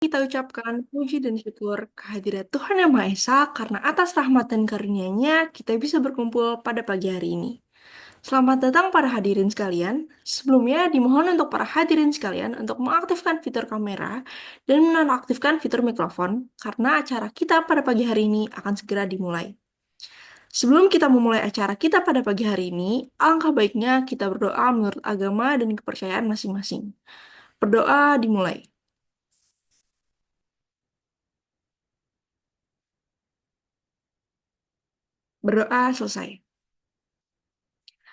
kita ucapkan puji dan syukur kehadirat Tuhan Yang Maha Esa karena atas rahmat dan karunia-Nya kita bisa berkumpul pada pagi hari ini. Selamat datang para hadirin sekalian. Sebelumnya dimohon untuk para hadirin sekalian untuk mengaktifkan fitur kamera dan menonaktifkan fitur mikrofon karena acara kita pada pagi hari ini akan segera dimulai. Sebelum kita memulai acara kita pada pagi hari ini, alangkah baiknya kita berdoa menurut agama dan kepercayaan masing-masing. Berdoa dimulai. Berdoa selesai.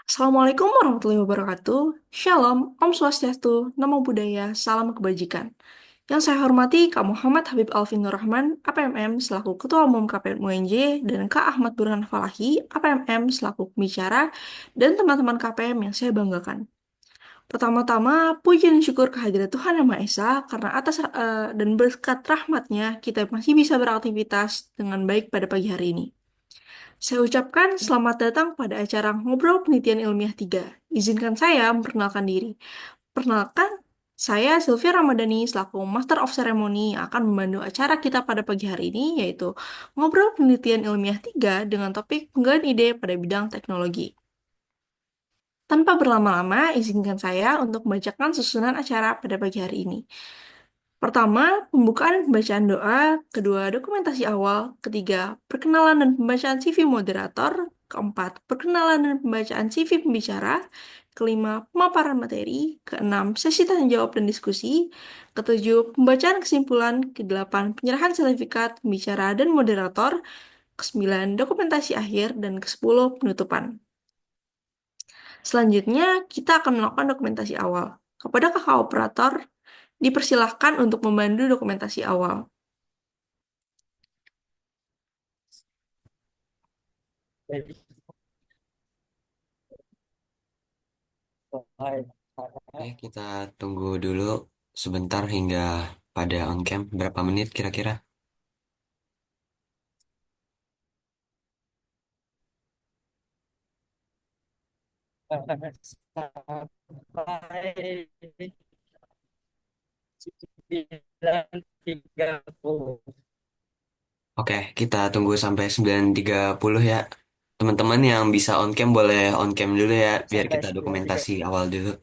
Assalamualaikum warahmatullahi wabarakatuh. Shalom, Om Swastiastu, Namo Buddhaya, Salam Kebajikan. Yang saya hormati Kak Muhammad Habib Alvin Nur Rahman, APMM, selaku Ketua Umum KPM UNJ, dan Kak Ahmad Burhan Falahi, APMM, selaku pembicara, dan teman-teman KPM yang saya banggakan. Pertama-tama, puji dan syukur kehadirat Tuhan Yang Maha Esa, karena dan berkat rahmatnya, kita masih bisa beraktivitas dengan baik pada pagi hari ini. Saya ucapkan selamat datang pada acara Ngobrol Penelitian Ilmiah 3. Izinkan saya memperkenalkan diri. Perkenalkan, saya Sylvia Ramadhani selaku Master of Ceremony yang akan membantu acara kita pada pagi hari ini, yaitu Ngobrol Penelitian Ilmiah 3 dengan topik penggalian ide pada bidang teknologi. Tanpa berlama-lama, izinkan saya untuk membacakan susunan acara pada pagi hari ini. Pertama, pembukaan dan pembacaan doa. Kedua, dokumentasi awal. Ketiga, perkenalan dan pembacaan CV moderator. Keempat, perkenalan dan pembacaan CV pembicara. Kelima, pemaparan materi. Keenam, sesi tanya jawab dan diskusi. Ketujuh, pembacaan kesimpulan. Kedelapan, penyerahan sertifikat pembicara dan moderator. Kesembilan, dokumentasi akhir. Dan kesepuluh, penutupan. Selanjutnya, kita akan melakukan dokumentasi awal. Kepada kakak operator, dipersilahkan untuk membantu dokumentasi awal. Oke, kita tunggu dulu sebentar hingga pada on cam. Berapa menit kira-kira? Sampai 9.30. Oke, kita tunggu sampai 9.30 ya. Teman-teman yang bisa on cam boleh on cam dulu ya, biar Sampai kita sembilan tiga dokumentasi puluh. awal dulu.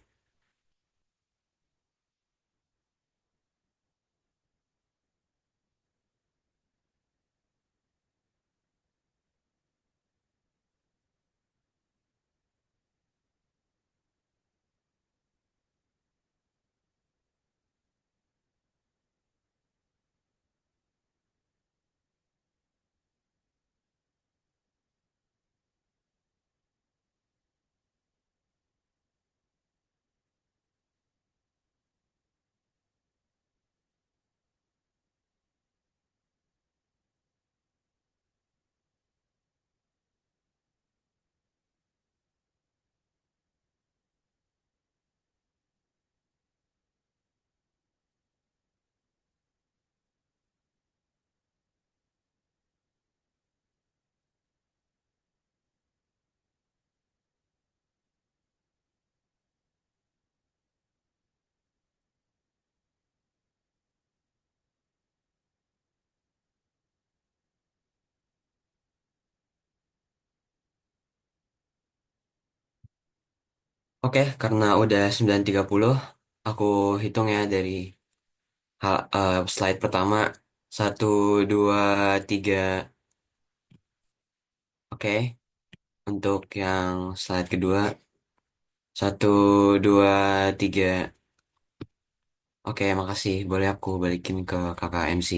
Oke, karena udah 9.30, aku hitung ya dari slide pertama. Satu, dua, tiga. Oke, untuk yang slide kedua. Satu, dua, tiga. Oke, makasih. Boleh aku balikin ke kakak MC.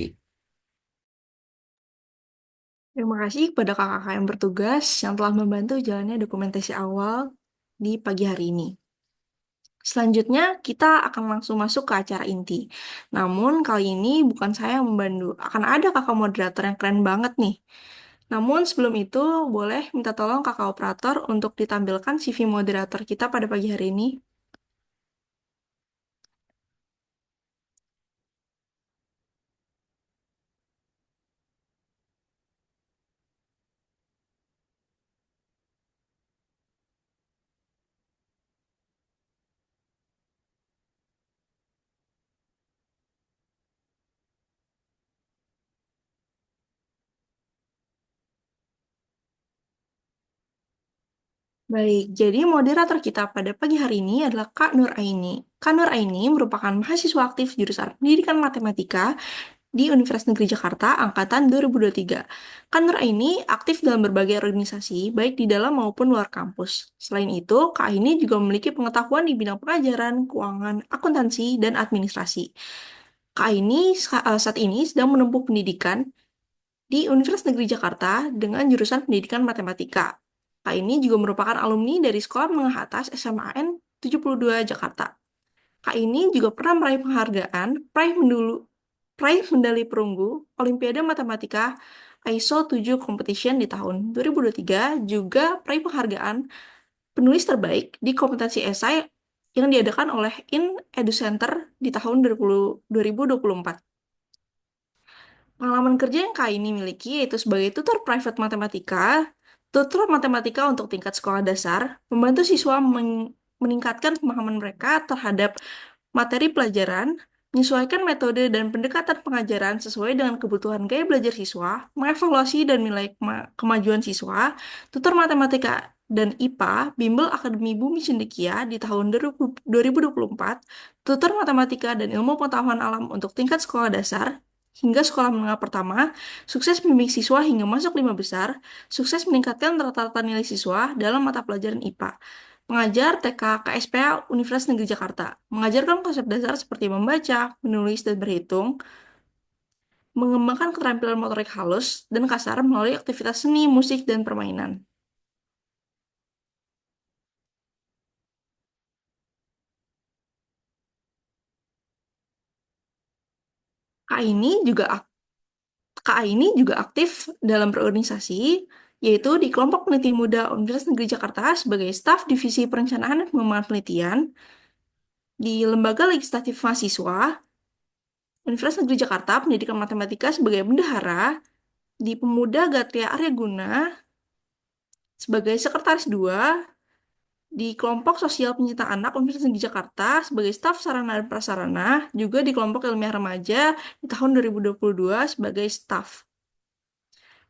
Terima kasih kepada kakak-kakak yang bertugas yang telah membantu jalannya dokumentasi awal di pagi hari ini. Selanjutnya, kita akan langsung masuk ke acara inti. Namun, kali ini bukan saya yang membantu. Akan ada kakak moderator yang keren banget nih. Namun, sebelum itu, boleh minta tolong kakak operator untuk ditampilkan CV moderator kita pada pagi hari ini. Baik, jadi moderator kita pada pagi hari ini adalah Kak Nur Aini. Kak Nur Aini merupakan mahasiswa aktif jurusan Pendidikan Matematika di Universitas Negeri Jakarta angkatan 2023. Kak Nur Aini aktif dalam berbagai organisasi, baik di dalam maupun luar kampus. Selain itu, Kak Aini juga memiliki pengetahuan di bidang pengajaran, keuangan, akuntansi, dan administrasi. Kak Aini saat ini sedang menempuh pendidikan di Universitas Negeri Jakarta dengan jurusan Pendidikan Matematika. Kak ini juga merupakan alumni dari Sekolah Menengah Atas SMAN 72 Jakarta. Kak ini juga pernah meraih penghargaan, peraih medali perunggu Olimpiade Matematika ISO 7 Competition di tahun 2023, juga peraih penghargaan penulis terbaik di kompetensi esai yang diadakan oleh Edu Center di tahun 2024. Pengalaman kerja yang Kak ini miliki yaitu sebagai tutor private matematika, tutor matematika untuk tingkat sekolah dasar, membantu siswa meningkatkan pemahaman mereka terhadap materi pelajaran, menyesuaikan metode dan pendekatan pengajaran sesuai dengan kebutuhan gaya belajar siswa, mengevaluasi dan nilai kemajuan siswa, tutor matematika dan IPA, Bimbel Akademi Bumi Cendekia di tahun 2024, tutor matematika dan ilmu pengetahuan alam untuk tingkat sekolah dasar, hingga sekolah menengah pertama, sukses membimbing siswa hingga masuk lima besar, sukses meningkatkan rata-rata nilai siswa dalam mata pelajaran IPA. Pengajar TK KSPA Universitas Negeri Jakarta, mengajarkan konsep dasar seperti membaca, menulis, dan berhitung, mengembangkan keterampilan motorik halus dan kasar melalui aktivitas seni, musik, dan permainan. Kak ini juga ak- Kak ini juga aktif dalam berorganisasi, yaitu di kelompok peneliti muda Universitas Negeri Jakarta sebagai staf divisi perencanaan dan pengembangan penelitian, di Lembaga Legislatif Mahasiswa, Universitas Negeri Jakarta Pendidikan Matematika sebagai bendahara, di Pemuda Gatria Arya Guna sebagai sekretaris 2 di kelompok sosial pencinta anak Universitas Negeri Jakarta sebagai staf sarana dan prasarana, juga di kelompok ilmiah remaja di tahun 2022 sebagai staf.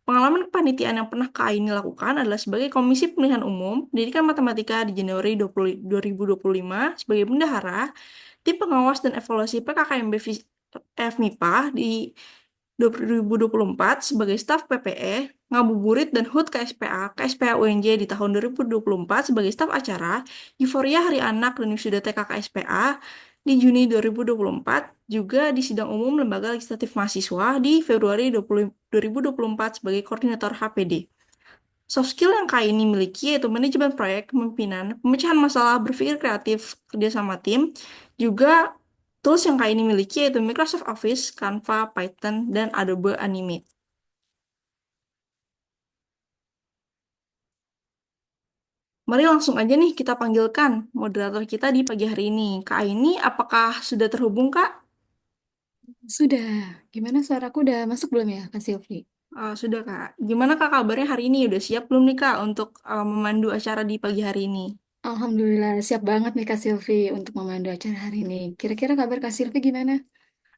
Pengalaman kepanitiaan yang pernah Kak Aini lakukan adalah sebagai Komisi Pemilihan Umum Pendidikan Matematika di Januari 2025 sebagai bendahara, tim pengawas dan evaluasi PKKMB FMIPA di 2024 sebagai staf PPE, ngabuburit dan HUT KSPA UNJ di tahun 2024 sebagai staf acara, Euforia Hari Anak dan Wisuda TK KSPA di Juni 2024, juga di sidang umum Lembaga Legislatif Mahasiswa di Februari 2024 sebagai koordinator HPD. Soft skill yang Kak ini miliki yaitu manajemen proyek, kepemimpinan, pemecahan masalah, berpikir kreatif, kerja sama tim, juga tools yang Kak ini miliki yaitu Microsoft Office, Canva, Python, dan Adobe Animate. Mari langsung aja nih kita panggilkan moderator kita di pagi hari ini. Kak ini apakah sudah terhubung, Kak? Sudah. Gimana suaraku udah masuk belum ya, Kak Silvi? Sudah, Kak. Gimana Kak kabarnya hari ini? Udah siap belum nih, Kak, untuk memandu acara di pagi hari ini? Alhamdulillah, siap banget nih Kak Silvi untuk memandu acara hari ini. Kira-kira kabar Kak Silvi gimana?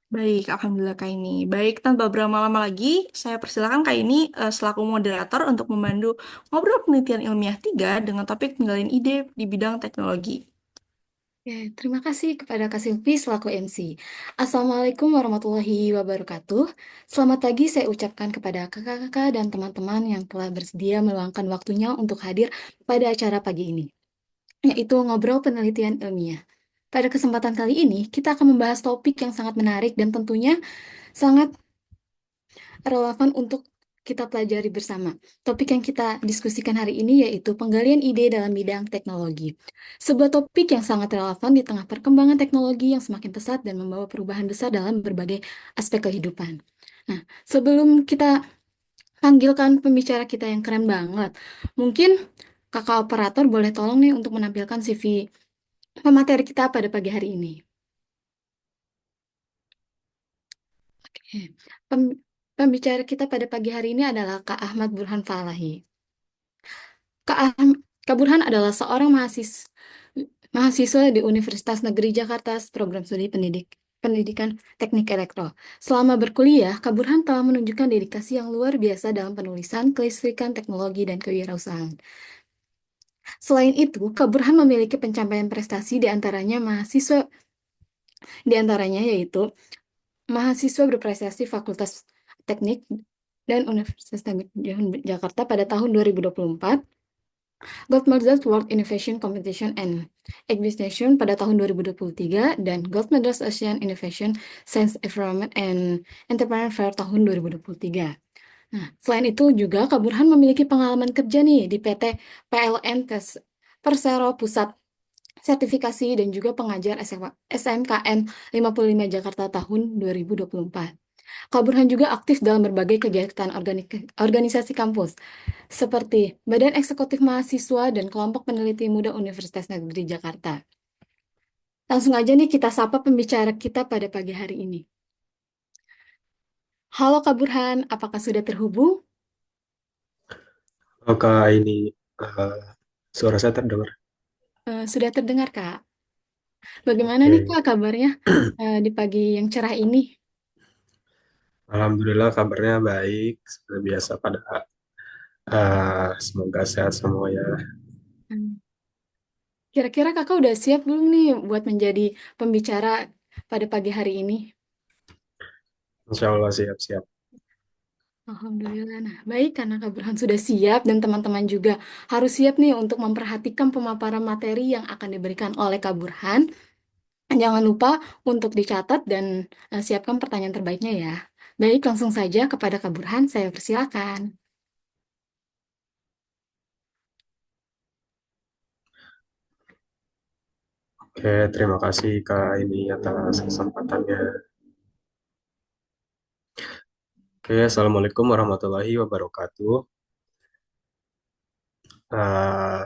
Baik, Alhamdulillah Kak ini. Baik, tanpa berlama-lama lagi, saya persilakan Kak ini selaku moderator untuk memandu ngobrol penelitian ilmiah 3 dengan topik penggalian ide di bidang teknologi. Ya, terima kasih kepada Kak Silvi selaku MC. Assalamualaikum warahmatullahi wabarakatuh. Selamat pagi saya ucapkan kepada kakak-kakak dan teman-teman yang telah bersedia meluangkan waktunya untuk hadir pada acara pagi ini, yaitu ngobrol penelitian ilmiah. Pada kesempatan kali ini, kita akan membahas topik yang sangat menarik dan tentunya sangat relevan untuk kita pelajari bersama. Topik yang kita diskusikan hari ini yaitu penggalian ide dalam bidang teknologi. Sebuah topik yang sangat relevan di tengah perkembangan teknologi yang semakin pesat dan membawa perubahan besar dalam berbagai aspek kehidupan. Nah, sebelum kita panggilkan pembicara kita yang keren banget, mungkin kakak operator boleh tolong nih untuk menampilkan CV pemateri kita pada pagi hari ini. Oke. Pem- Pembicara kita pada pagi hari ini adalah Kak Ahmad Burhan Falahi. Kak, Kak Burhan adalah seorang mahasiswa di Universitas Negeri Jakarta, program studi pendidikan teknik elektro. Selama berkuliah, Kak Burhan telah menunjukkan dedikasi yang luar biasa dalam penulisan, kelistrikan, teknologi, dan kewirausahaan. Selain itu, Kak Burhan memiliki pencapaian prestasi di antaranya yaitu mahasiswa berprestasi Fakultas Teknik dan Universitas Negeri Jakarta pada tahun 2024, Gold Medal World Innovation Competition and Exhibition pada tahun 2023, dan Gold Medal Asian Innovation Science Environment and Entrepreneur Fair tahun 2023. Nah, selain itu juga Kak Burhan memiliki pengalaman kerja nih di PT PLN Persero Pusat Sertifikasi dan juga pengajar SMKN 55 Jakarta tahun 2024. Kak Burhan juga aktif dalam berbagai kegiatan organisasi kampus, seperti Badan Eksekutif Mahasiswa dan Kelompok Peneliti Muda Universitas Negeri Jakarta. Langsung aja nih kita sapa pembicara kita pada pagi hari ini. Halo Kak Burhan, apakah sudah terhubung? Apakah ini eh, suara saya terdengar? Sudah terdengar Kak. Bagaimana nih Oke, Kak kabarnya di pagi yang cerah ini? Alhamdulillah kabarnya baik seperti biasa pada semoga sehat semua ya. Hmm. Kira-kira Kakak udah siap belum nih buat menjadi pembicara pada pagi hari ini? Insya Allah siap-siap. Alhamdulillah. Nah, baik karena Kak Burhan sudah siap dan teman-teman juga harus siap nih untuk memperhatikan pemaparan materi yang akan diberikan oleh Kak Burhan. Jangan lupa untuk dicatat dan siapkan pertanyaan terbaiknya ya. Baik, langsung saja kepada Kak Burhan, saya persilakan. Oke, terima kasih Kak ini atas kesempatannya. Oke, Assalamualaikum warahmatullahi wabarakatuh. Eh,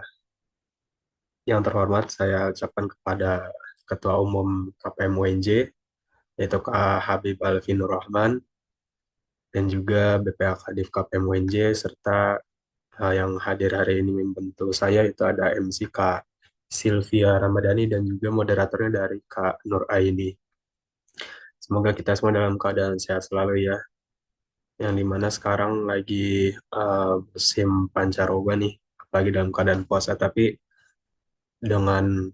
yang terhormat saya ucapkan kepada Ketua Umum KPM UNJ, yaitu Kak Habib Alvinur Rahman, dan juga BPA Kadif KPM UNJ, serta yang hadir hari ini membantu saya itu ada MC Kak Sylvia Ramadhani dan juga moderatornya dari Kak Nur Aini. Semoga kita semua dalam keadaan sehat selalu ya. Yang dimana sekarang lagi musim pancaroba nih, apalagi dalam keadaan puasa. Tapi dengan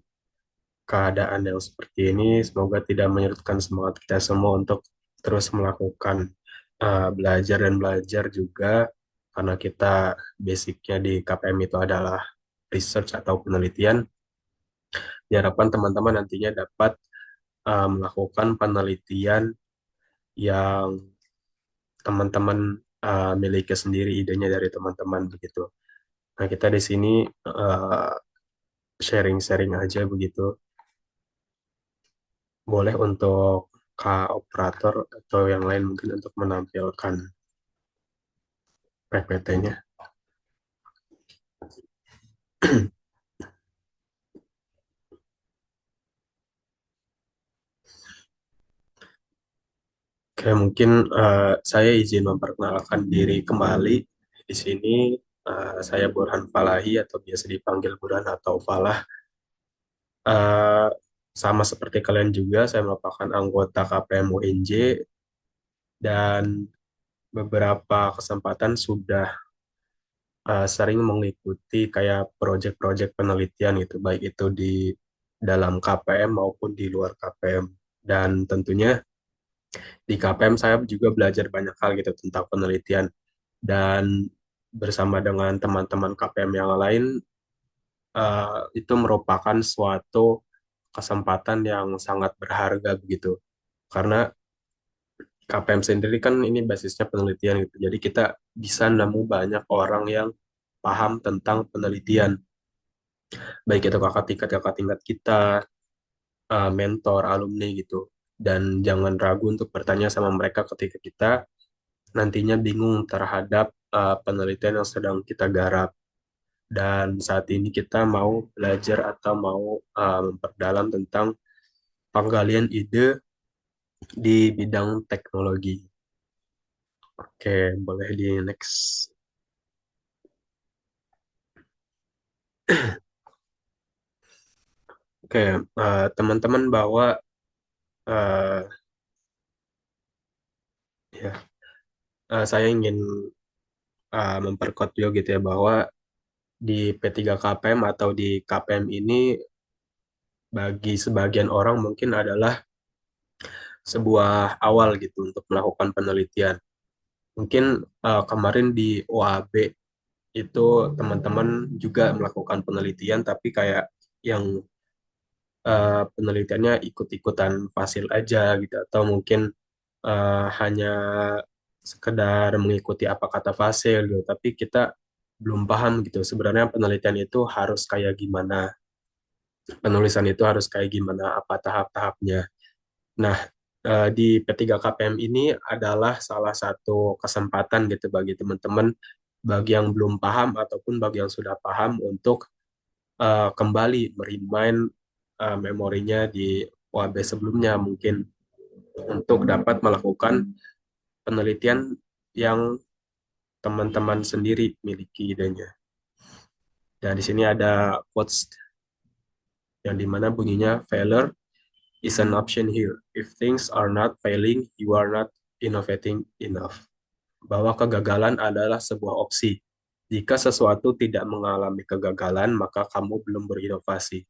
keadaan yang seperti ini, semoga tidak menyurutkan semangat kita semua untuk terus melakukan belajar dan belajar juga, karena kita basicnya di KPM itu adalah research atau penelitian. Diharapkan teman-teman nantinya dapat melakukan penelitian yang teman-teman miliki sendiri, idenya dari teman-teman begitu. Nah, kita di sini uh, sharing-sharing aja begitu. Boleh untuk Kak Operator atau yang lain mungkin untuk menampilkan PPT-nya. Oke, mungkin saya izin memperkenalkan diri kembali. Di sini saya Burhan Falahi atau biasa dipanggil Burhan atau Falah. Eh, Sama seperti kalian juga, saya merupakan anggota KPM UNJ dan beberapa kesempatan sudah sering mengikuti kayak proyek-proyek penelitian gitu, baik itu di dalam KPM maupun di luar KPM. Dan tentunya di KPM saya juga belajar banyak hal gitu tentang penelitian dan bersama dengan teman-teman KPM yang lain itu merupakan suatu kesempatan yang sangat berharga begitu. Karena KPM sendiri kan ini basisnya penelitian gitu. Jadi kita bisa nemu banyak orang yang paham tentang penelitian. Baik itu kakak tingkat kita, mentor, alumni gitu. Dan jangan ragu untuk bertanya sama mereka ketika kita nantinya bingung terhadap penelitian yang sedang kita garap. Dan saat ini kita mau belajar atau mau memperdalam tentang penggalian ide di bidang teknologi. Oke, boleh di next. Oke, teman-teman bahwa eh, ya saya ingin memperkuat juga gitu ya bahwa di P3KPM atau di KPM ini bagi sebagian orang mungkin adalah sebuah awal gitu untuk melakukan penelitian. Mungkin kemarin di OAB itu teman-teman juga melakukan penelitian, tapi kayak yang penelitiannya ikut-ikutan fasil aja gitu, atau mungkin hanya sekedar mengikuti apa kata fasil gitu, tapi kita belum paham gitu sebenarnya penelitian itu harus kayak gimana, penulisan itu harus kayak gimana, apa tahap-tahapnya. Nah, di P3KPM ini adalah salah satu kesempatan gitu bagi teman-teman, bagi yang belum paham ataupun bagi yang sudah paham untuk kembali merimain memorinya di OAB sebelumnya mungkin untuk dapat melakukan penelitian yang teman-teman sendiri miliki idenya. Dan di sini ada quotes yang dimana bunyinya failure is an option here. If things are not failing, you are not innovating enough. Bahwa kegagalan adalah sebuah opsi. Jika sesuatu tidak mengalami kegagalan, maka kamu belum berinovasi.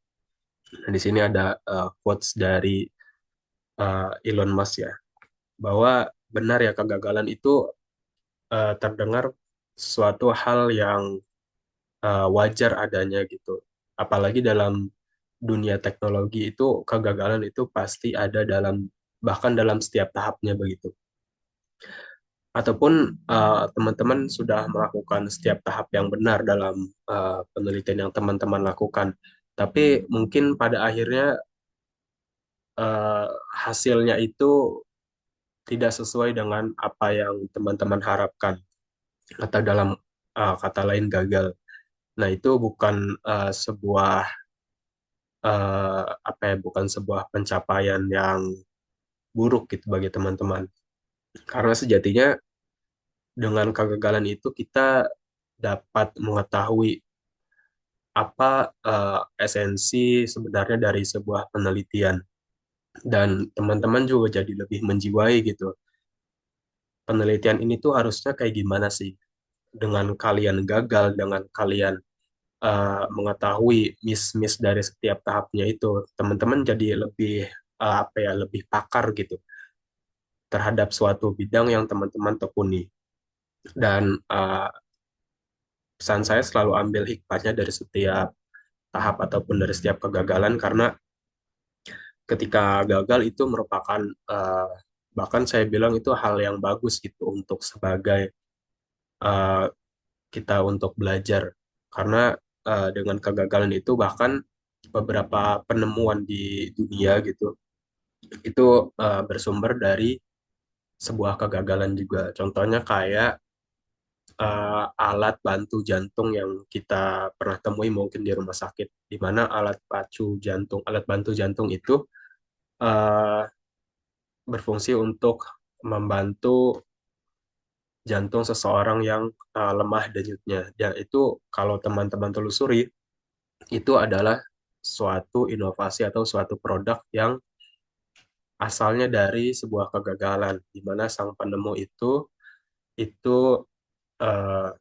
Nah, di sini ada quotes dari Elon Musk ya, bahwa benar ya kegagalan itu terdengar suatu hal yang wajar adanya gitu. Apalagi dalam dunia teknologi itu kegagalan itu pasti ada dalam bahkan dalam setiap tahapnya begitu. Ataupun teman-teman sudah melakukan setiap tahap yang benar dalam penelitian yang teman-teman lakukan. Tapi mungkin pada akhirnya eh, hasilnya itu tidak sesuai dengan apa yang teman-teman harapkan atau dalam kata lain gagal. Nah, itu bukan sebuah apa ya, bukan sebuah pencapaian yang buruk gitu bagi teman-teman. Karena sejatinya dengan kegagalan itu kita dapat mengetahui apa esensi sebenarnya dari sebuah penelitian dan teman-teman juga jadi lebih menjiwai gitu. Penelitian ini tuh harusnya kayak gimana sih? Dengan kalian gagal, dengan kalian mengetahui miss-miss dari setiap tahapnya itu, teman-teman jadi lebih apa ya, lebih pakar gitu terhadap suatu bidang yang teman-teman tekuni. Dan pesan saya selalu ambil hikmahnya dari setiap tahap ataupun dari setiap kegagalan karena ketika gagal itu merupakan bahkan saya bilang itu hal yang bagus gitu untuk sebagai uh, kita untuk belajar karena dengan kegagalan itu bahkan beberapa penemuan di dunia gitu itu bersumber dari sebuah kegagalan juga. Contohnya kayak alat bantu jantung yang kita pernah temui mungkin di rumah sakit, di mana alat bantu jantung itu eh, berfungsi untuk membantu jantung seseorang yang lemah denyutnya. Dan itu kalau teman-teman telusuri, itu adalah suatu inovasi atau suatu produk yang asalnya dari sebuah kegagalan, di mana sang penemu itu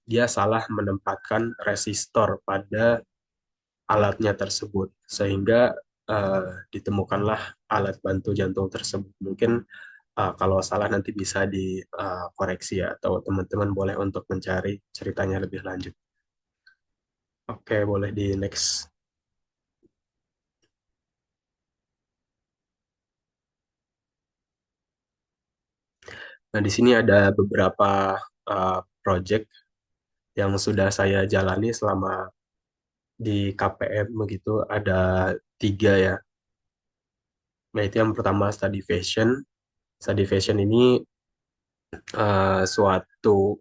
dia salah menempatkan resistor pada alatnya tersebut, sehingga ditemukanlah alat bantu jantung tersebut. Mungkin kalau salah nanti bisa dikoreksi ya, atau teman-teman boleh untuk mencari ceritanya lebih lanjut. Oke, boleh di next. Nah, di sini ada beberapa project yang sudah saya jalani selama di KPM begitu. Ada tiga ya. Nah, itu yang pertama study fashion. Study fashion ini suatu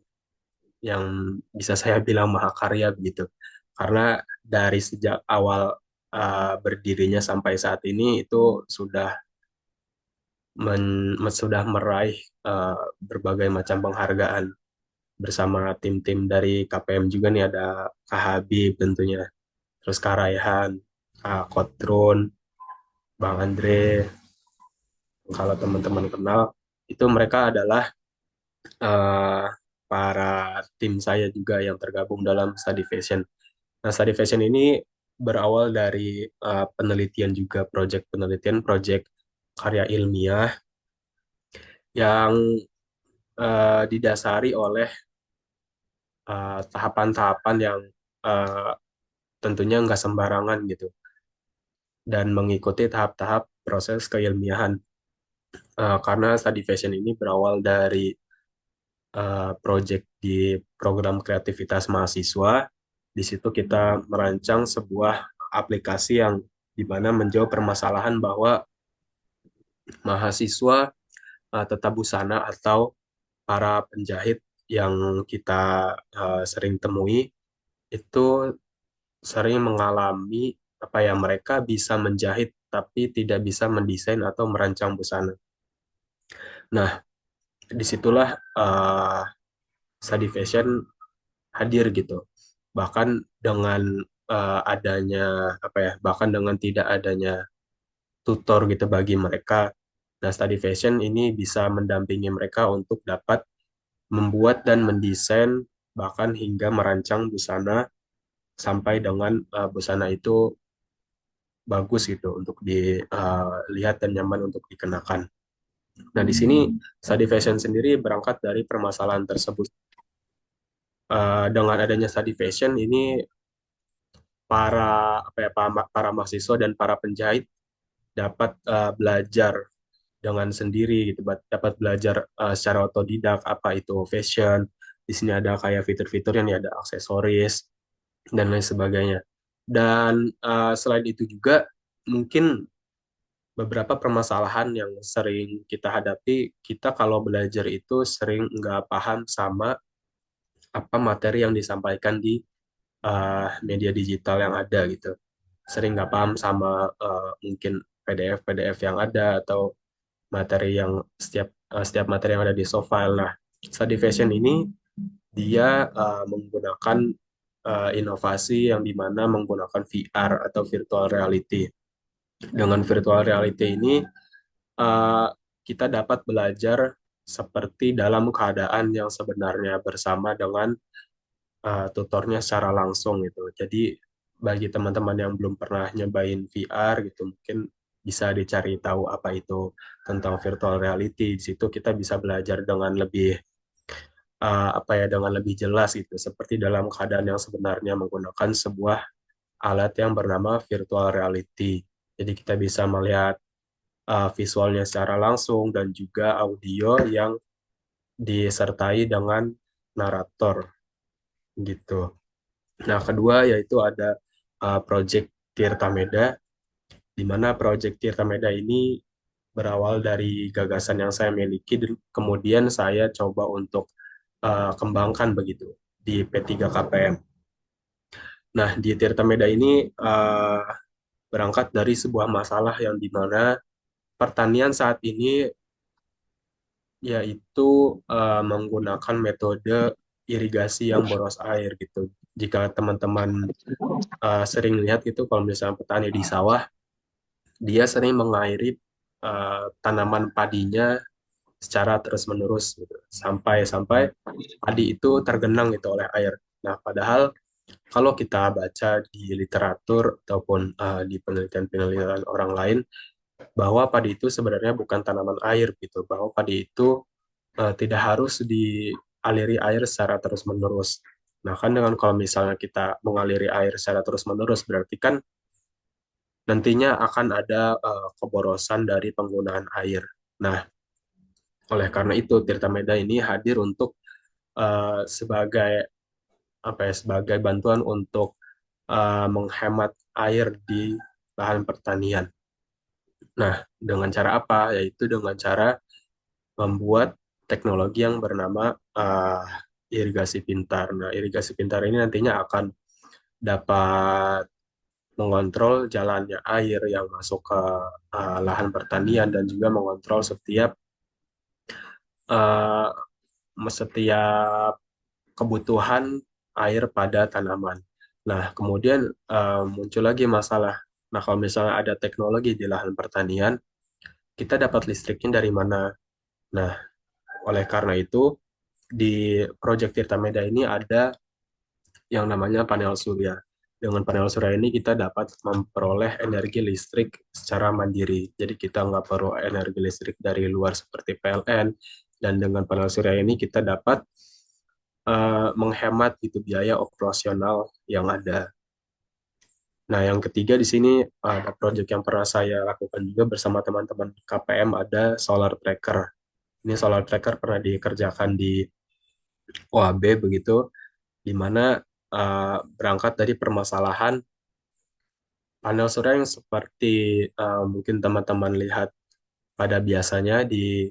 yang bisa saya bilang mahakarya begitu. Karena dari sejak awal berdirinya sampai saat ini itu sudah meraih berbagai macam penghargaan bersama tim-tim dari KPM juga nih ada Kak Habib tentunya, terus Kak Raihan, Kak Kotrun, Bang Andre, kalau teman-teman kenal itu mereka adalah eh, para tim saya juga yang tergabung dalam Study Fashion. Nah, study fashion ini berawal dari penelitian juga, proyek penelitian, proyek karya ilmiah yang didasari oleh tahapan-tahapan yang eh, tentunya nggak sembarangan gitu, dan mengikuti tahap-tahap proses keilmiahan. Karena study fashion ini berawal dari proyek di program kreativitas mahasiswa. Di situ kita merancang sebuah aplikasi yang di mana menjawab permasalahan bahwa mahasiswa tata busana atau para penjahit yang kita sering temui itu sering mengalami apa ya, mereka bisa menjahit tapi tidak bisa mendesain atau merancang busana. Nah, disitulah study fashion hadir gitu. Bahkan dengan adanya apa ya, bahkan dengan tidak adanya tutor gitu bagi mereka. Nah, study fashion ini bisa mendampingi mereka untuk dapat membuat dan mendesain bahkan hingga merancang busana sampai dengan busana itu bagus gitu untuk dilihat dan nyaman untuk dikenakan. Nah, di sini study fashion sendiri berangkat dari permasalahan tersebut. Dengan adanya study fashion ini para apa ya, para mahasiswa dan para penjahit dapat belajar dengan sendiri gitu, dapat belajar secara otodidak apa itu fashion. Di sini ada kayak fitur-fiturnya nih, ada aksesoris dan lain sebagainya. Dan selain itu juga mungkin beberapa permasalahan yang sering kita hadapi, kita kalau belajar itu sering nggak paham sama apa materi yang disampaikan di media digital yang ada gitu. Sering nggak paham sama mungkin PDF yang ada atau materi yang setiap materi yang ada di soft file. Nah, study fashion ini dia menggunakan inovasi yang dimana menggunakan VR atau virtual reality. Dengan virtual reality ini uh, kita dapat belajar seperti dalam keadaan yang sebenarnya bersama dengan tutornya secara langsung gitu. Jadi bagi teman-teman yang belum pernah nyobain VR gitu, mungkin bisa dicari tahu apa itu tentang virtual reality. Di situ kita bisa belajar dengan lebih apa ya, dengan lebih jelas gitu, seperti dalam keadaan yang sebenarnya menggunakan sebuah alat yang bernama virtual reality. Jadi kita bisa melihat visualnya secara langsung dan juga audio yang disertai dengan narator gitu. Nah, kedua yaitu ada Project Tirta Meda, di mana Project Tirta Meda ini berawal dari gagasan yang saya miliki dan kemudian saya coba untuk kembangkan begitu di P3KPM. Nah, di Tirta Meda ini berangkat dari sebuah masalah yang dimana pertanian saat ini yaitu menggunakan metode irigasi yang boros air gitu. Jika teman-teman sering lihat itu, kalau misalnya petani di sawah, dia sering mengairi tanaman padinya secara terus-menerus gitu, sampai-sampai padi itu tergenang gitu oleh air. Nah, padahal kalau kita baca di literatur ataupun di penelitian-penelitian orang lain, bahwa padi itu sebenarnya bukan tanaman air gitu, bahwa padi itu tidak harus dialiri air secara terus-menerus. Nah, kan dengan kalau misalnya kita mengaliri air secara terus-menerus, berarti kan nantinya akan ada keborosan dari penggunaan air. Nah, oleh karena itu Tirta Meda ini hadir untuk sebagai apa ya, sebagai bantuan untuk menghemat air di lahan pertanian. Nah, dengan cara apa? Yaitu dengan cara membuat teknologi yang bernama irigasi pintar. Nah, irigasi pintar ini nantinya akan dapat mengontrol jalannya air yang masuk ke lahan pertanian dan juga mengontrol uh, setiap kebutuhan air pada tanaman. Nah, kemudian muncul lagi masalah. Nah, kalau misalnya ada teknologi di lahan pertanian, kita dapat listriknya dari mana? Nah, oleh karena itu, di Project Tirta Meda ini ada yang namanya panel surya. Dengan panel surya ini kita dapat memperoleh energi listrik secara mandiri. Jadi kita nggak perlu energi listrik dari luar seperti PLN. Dan dengan panel surya ini kita dapat menghemat gitu biaya operasional yang ada. Nah, yang ketiga di sini ada proyek yang pernah saya lakukan juga bersama teman-teman KPM, ada solar tracker. Ini solar tracker pernah dikerjakan di OAB begitu, di mana berangkat dari permasalahan panel surya yang seperti mungkin teman-teman lihat pada biasanya di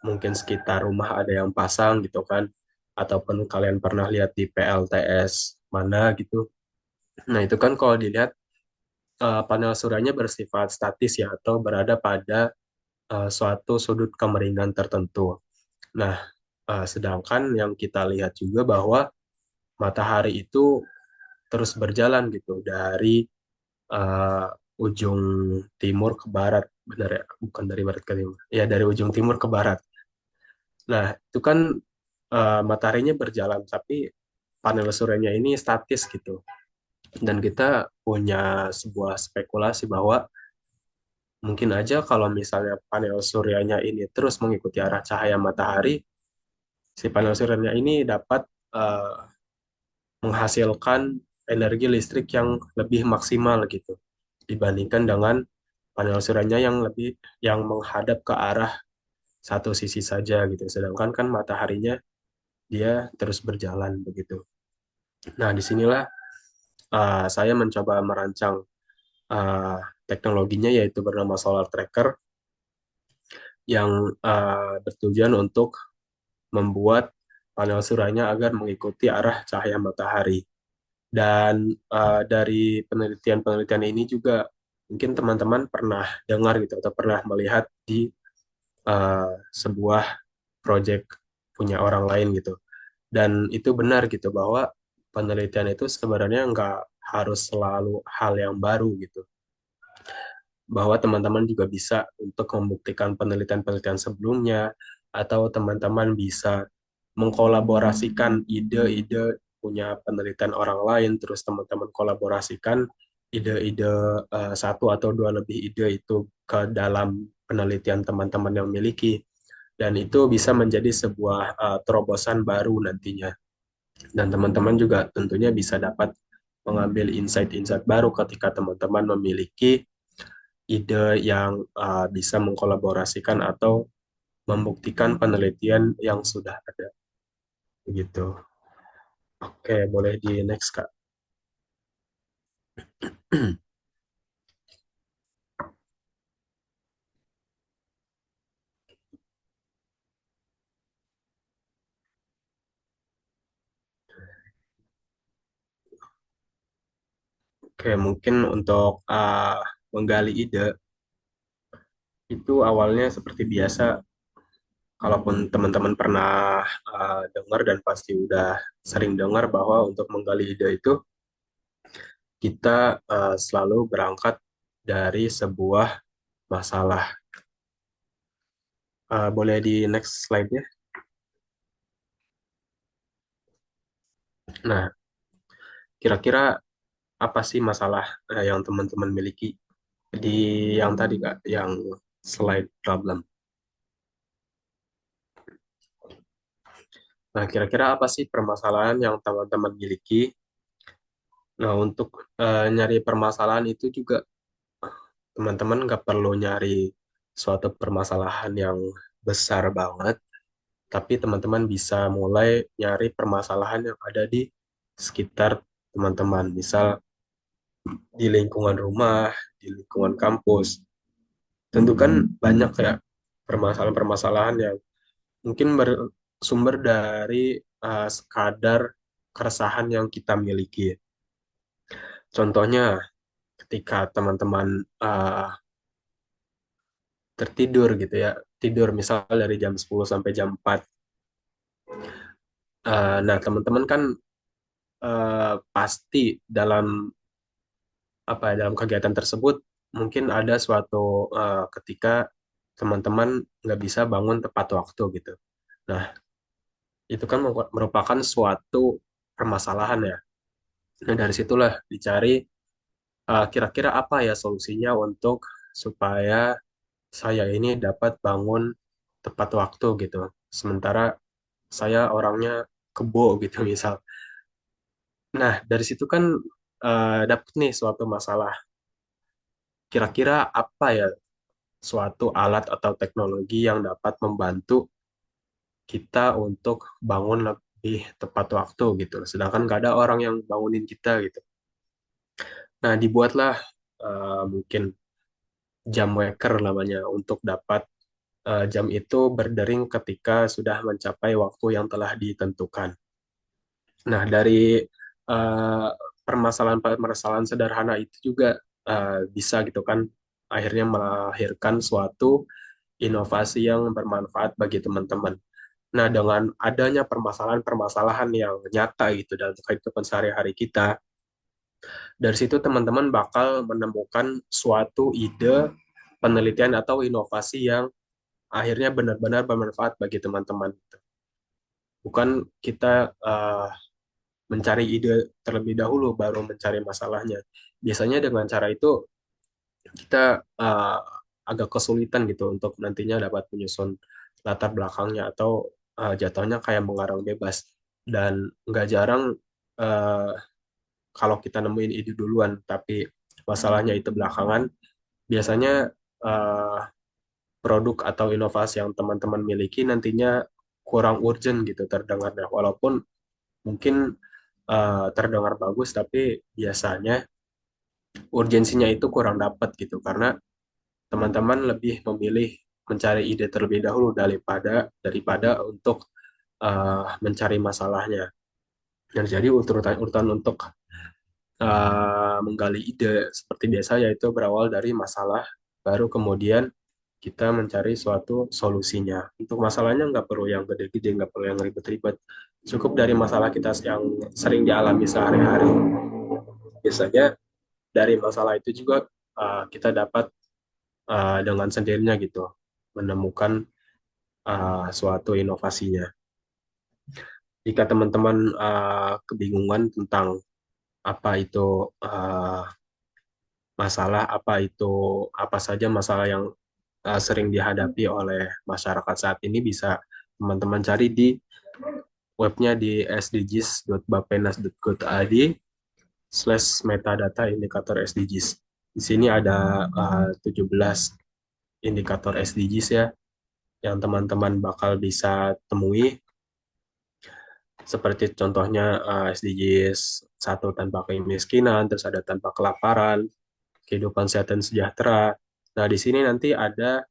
mungkin sekitar rumah ada yang pasang gitu kan, ataupun kalian pernah lihat di PLTS mana gitu. Nah, itu kan kalau dilihat panel suryanya bersifat statis ya, atau berada pada suatu sudut kemiringan tertentu. Nah, sedangkan yang kita lihat juga bahwa matahari itu terus berjalan gitu dari uh, ujung timur ke barat, benar ya? Bukan dari barat ke timur. Ya, dari ujung timur ke barat. Nah, itu kan mataharinya berjalan, tapi panel suryanya ini statis gitu. Dan kita punya sebuah spekulasi bahwa mungkin aja kalau misalnya panel suryanya ini terus mengikuti arah cahaya matahari, si panel suryanya ini dapat eh, menghasilkan energi listrik yang lebih maksimal gitu dibandingkan dengan panel suryanya yang yang menghadap ke arah satu sisi saja gitu. Sedangkan kan mataharinya dia terus berjalan begitu. Nah, disinilah saya mencoba merancang uh, teknologinya yaitu bernama Solar Tracker yang bertujuan untuk membuat panel suryanya agar mengikuti arah cahaya matahari. Dan dari penelitian-penelitian ini juga mungkin teman-teman pernah dengar gitu atau pernah melihat di sebuah proyek punya orang lain gitu. Dan itu benar gitu bahwa penelitian itu sebenarnya nggak harus selalu hal yang baru gitu. Bahwa teman-teman juga bisa untuk membuktikan penelitian-penelitian sebelumnya, atau teman-teman bisa mengkolaborasikan ide-ide punya penelitian orang lain, terus teman-teman kolaborasikan ide-ide satu atau dua lebih ide itu ke dalam penelitian teman-teman yang miliki, dan itu bisa menjadi sebuah terobosan baru nantinya. Dan teman-teman juga tentunya bisa dapat mengambil insight-insight baru ketika teman-teman memiliki ide yang bisa mengkolaborasikan atau membuktikan penelitian yang sudah ada. Begitu. Oke, boleh di next, Kak. Oke, mungkin untuk menggali ide, itu awalnya seperti biasa, kalaupun teman-teman pernah dengar dan pasti udah sering dengar bahwa untuk menggali ide itu, kita selalu berangkat dari sebuah masalah. Boleh di next slide-nya? Nah, kira-kira apa sih masalah yang teman-teman miliki di yang tadi Kak, yang slide problem. Nah, kira-kira apa sih permasalahan yang teman-teman miliki? Nah, untuk nyari permasalahan itu juga teman-teman nggak perlu nyari suatu permasalahan yang besar banget, tapi teman-teman bisa mulai nyari permasalahan yang ada di sekitar teman-teman. Misal di lingkungan rumah, di lingkungan kampus. Tentu kan banyak ya permasalahan-permasalahan yang mungkin bersumber dari sekadar keresahan yang kita miliki. Contohnya, ketika teman-teman tertidur gitu ya, tidur misal dari jam 10 sampai jam 4. Nah, teman-teman kan pasti dalam dalam kegiatan tersebut mungkin ada suatu ketika teman-teman nggak bisa bangun tepat waktu gitu. Nah, itu kan merupakan suatu permasalahan ya. Nah, dari situlah dicari kira-kira apa ya solusinya untuk supaya saya ini dapat bangun tepat waktu gitu. Sementara saya orangnya kebo gitu misal. Nah, dari situ kan dapet nih suatu masalah. Kira-kira apa ya suatu alat atau teknologi yang dapat membantu kita untuk bangun lebih tepat waktu gitu. Sedangkan nggak ada orang yang bangunin kita gitu. Nah, dibuatlah mungkin jam waker namanya untuk dapat jam itu berdering ketika sudah mencapai waktu yang telah ditentukan. Nah, dari eh, permasalahan-permasalahan sederhana itu juga bisa gitu kan akhirnya melahirkan suatu inovasi yang bermanfaat bagi teman-teman. Nah, dengan adanya permasalahan-permasalahan yang nyata gitu dalam kehidupan sehari-hari kita, dari situ teman-teman bakal menemukan suatu ide, penelitian atau inovasi yang akhirnya benar-benar bermanfaat bagi teman-teman. Bukan kita mencari ide terlebih dahulu baru mencari masalahnya. Biasanya dengan cara itu kita agak kesulitan gitu untuk nantinya dapat menyusun latar belakangnya atau jatuhnya kayak mengarang bebas. Dan nggak jarang uh, kalau kita nemuin ide duluan, tapi masalahnya itu belakangan, biasanya uh, produk atau inovasi yang teman-teman miliki nantinya kurang urgent gitu terdengarnya. Walaupun mungkin terdengar bagus, tapi biasanya urgensinya itu kurang dapat gitu karena teman-teman lebih memilih mencari ide terlebih dahulu daripada untuk mencari masalahnya. Dan jadi urutan-urutan untuk menggali ide seperti biasa yaitu berawal dari masalah, baru kemudian kita mencari suatu solusinya. Untuk masalahnya nggak perlu yang gede-gede, nggak perlu yang ribet-ribet. Cukup dari masalah kita yang sering dialami sehari-hari. Biasanya dari masalah itu juga kita dapat dengan sendirinya gitu menemukan suatu inovasinya. Jika teman-teman kebingungan tentang apa itu uh, masalah, apa saja masalah yang sering dihadapi oleh masyarakat saat ini, bisa teman-teman cari di webnya di sdgs.bappenas.go.id/metadata indikator SDGs. Di sini ada 17 indikator SDGs ya yang teman-teman bakal bisa temui, seperti contohnya SDGs 1 tanpa kemiskinan, terus ada tanpa kelaparan, kehidupan sehat dan sejahtera. Nah, di sini nanti ada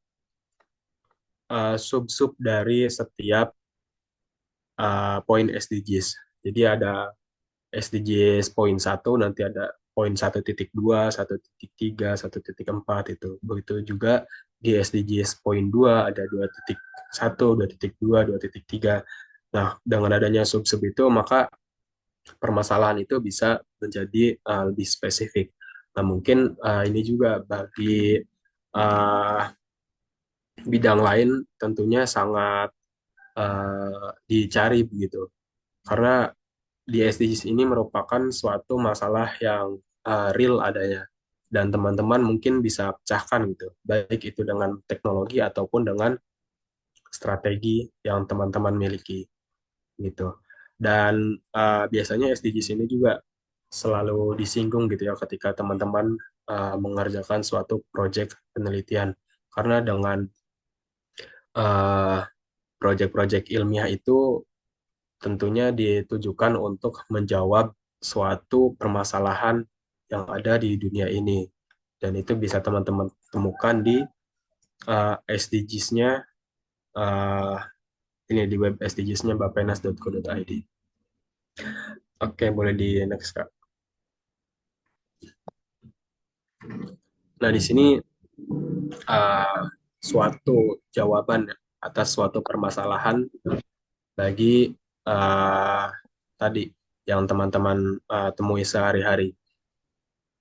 sub-sub dari setiap poin SDGs. Jadi ada SDGs poin 1, nanti ada poin 1.2, 1.3, 1.4 itu. Begitu juga di SDGs poin 2 ada 2.1, 2.2, 2.3. Nah, dengan adanya sub-sub itu, maka permasalahan itu bisa menjadi lebih spesifik. Nah, mungkin ini juga bagi uh, bidang lain tentunya sangat dicari begitu. Karena di SDGs ini merupakan suatu masalah yang real adanya. Dan teman-teman mungkin bisa pecahkan gitu. Baik itu dengan teknologi ataupun dengan strategi yang teman-teman miliki gitu. Dan biasanya SDGs ini juga selalu disinggung gitu ya ketika teman-teman mengerjakan suatu proyek penelitian. Karena dengan uh, proyek-proyek ilmiah itu tentunya ditujukan untuk menjawab suatu permasalahan yang ada di dunia ini. Dan itu bisa teman-teman temukan di SDGs-nya, uh, ini di web SDGs-nya bappenas.co.id. Oke, boleh di next, Kak. Nah, di sini suatu jawaban atas suatu permasalahan bagi uh, tadi yang teman-teman temui sehari-hari.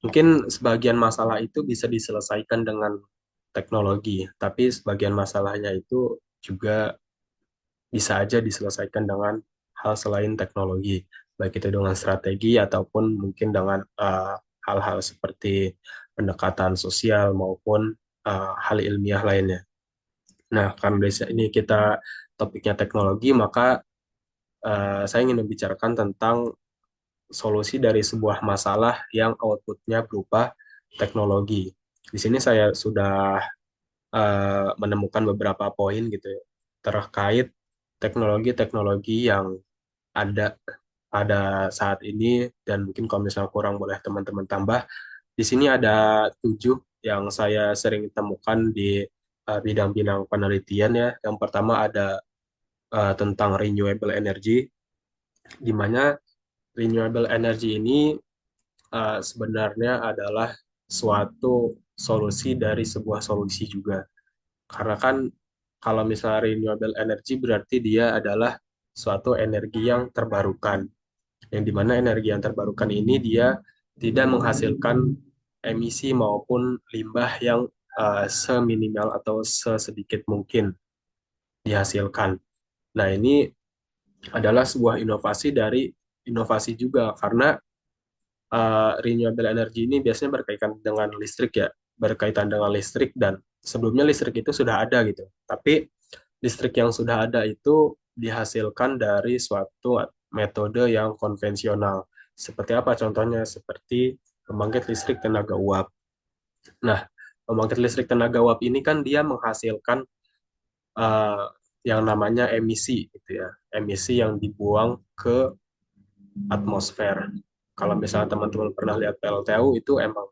Mungkin sebagian masalah itu bisa diselesaikan dengan teknologi, tapi sebagian masalahnya itu juga bisa aja diselesaikan dengan hal selain teknologi. baik itu dengan strategi ataupun mungkin dengan hal-hal seperti pendekatan sosial maupun hal ilmiah lainnya. Nah, karena di sini kita topiknya teknologi, maka saya ingin membicarakan tentang solusi dari sebuah masalah yang outputnya berupa teknologi. Di sini saya sudah menemukan beberapa poin gitu ya, terkait teknologi-teknologi yang ada pada saat ini, dan mungkin kalau misalnya kurang boleh teman-teman tambah. Di sini ada 7 yang saya sering temukan di bidang-bidang penelitian ya. Yang pertama ada tentang renewable energy, di mana renewable energy ini sebenarnya adalah suatu solusi dari sebuah solusi juga. Karena kan kalau misalnya renewable energy berarti dia adalah suatu energi yang terbarukan. Yang dimana energi yang terbarukan ini dia tidak menghasilkan emisi maupun limbah yang seminimal atau sesedikit mungkin dihasilkan. Nah, ini adalah sebuah inovasi dari inovasi juga, karena renewable energy ini biasanya berkaitan dengan listrik ya, berkaitan dengan listrik, dan sebelumnya listrik itu sudah ada gitu. Tapi listrik yang sudah ada itu dihasilkan dari suatu metode yang konvensional. Seperti apa contohnya? Seperti pembangkit listrik tenaga uap. Nah, pembangkit listrik tenaga uap ini kan dia menghasilkan uh, yang namanya emisi gitu ya. Emisi yang dibuang ke atmosfer. Kalau misalnya teman-teman pernah lihat PLTU, itu emang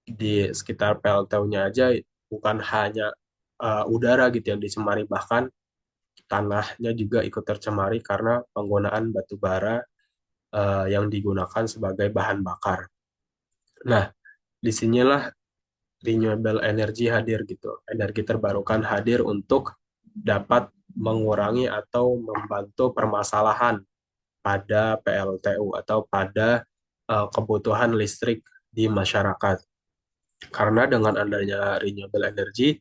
di sekitar PLTU-nya aja bukan hanya udara gitu yang dicemari, bahkan tanahnya juga ikut tercemari karena penggunaan batu bara yang digunakan sebagai bahan bakar. Nah, disinilah renewable energy hadir gitu. Energi terbarukan hadir untuk dapat mengurangi atau membantu permasalahan pada PLTU atau pada kebutuhan listrik di masyarakat. Karena dengan adanya renewable energy,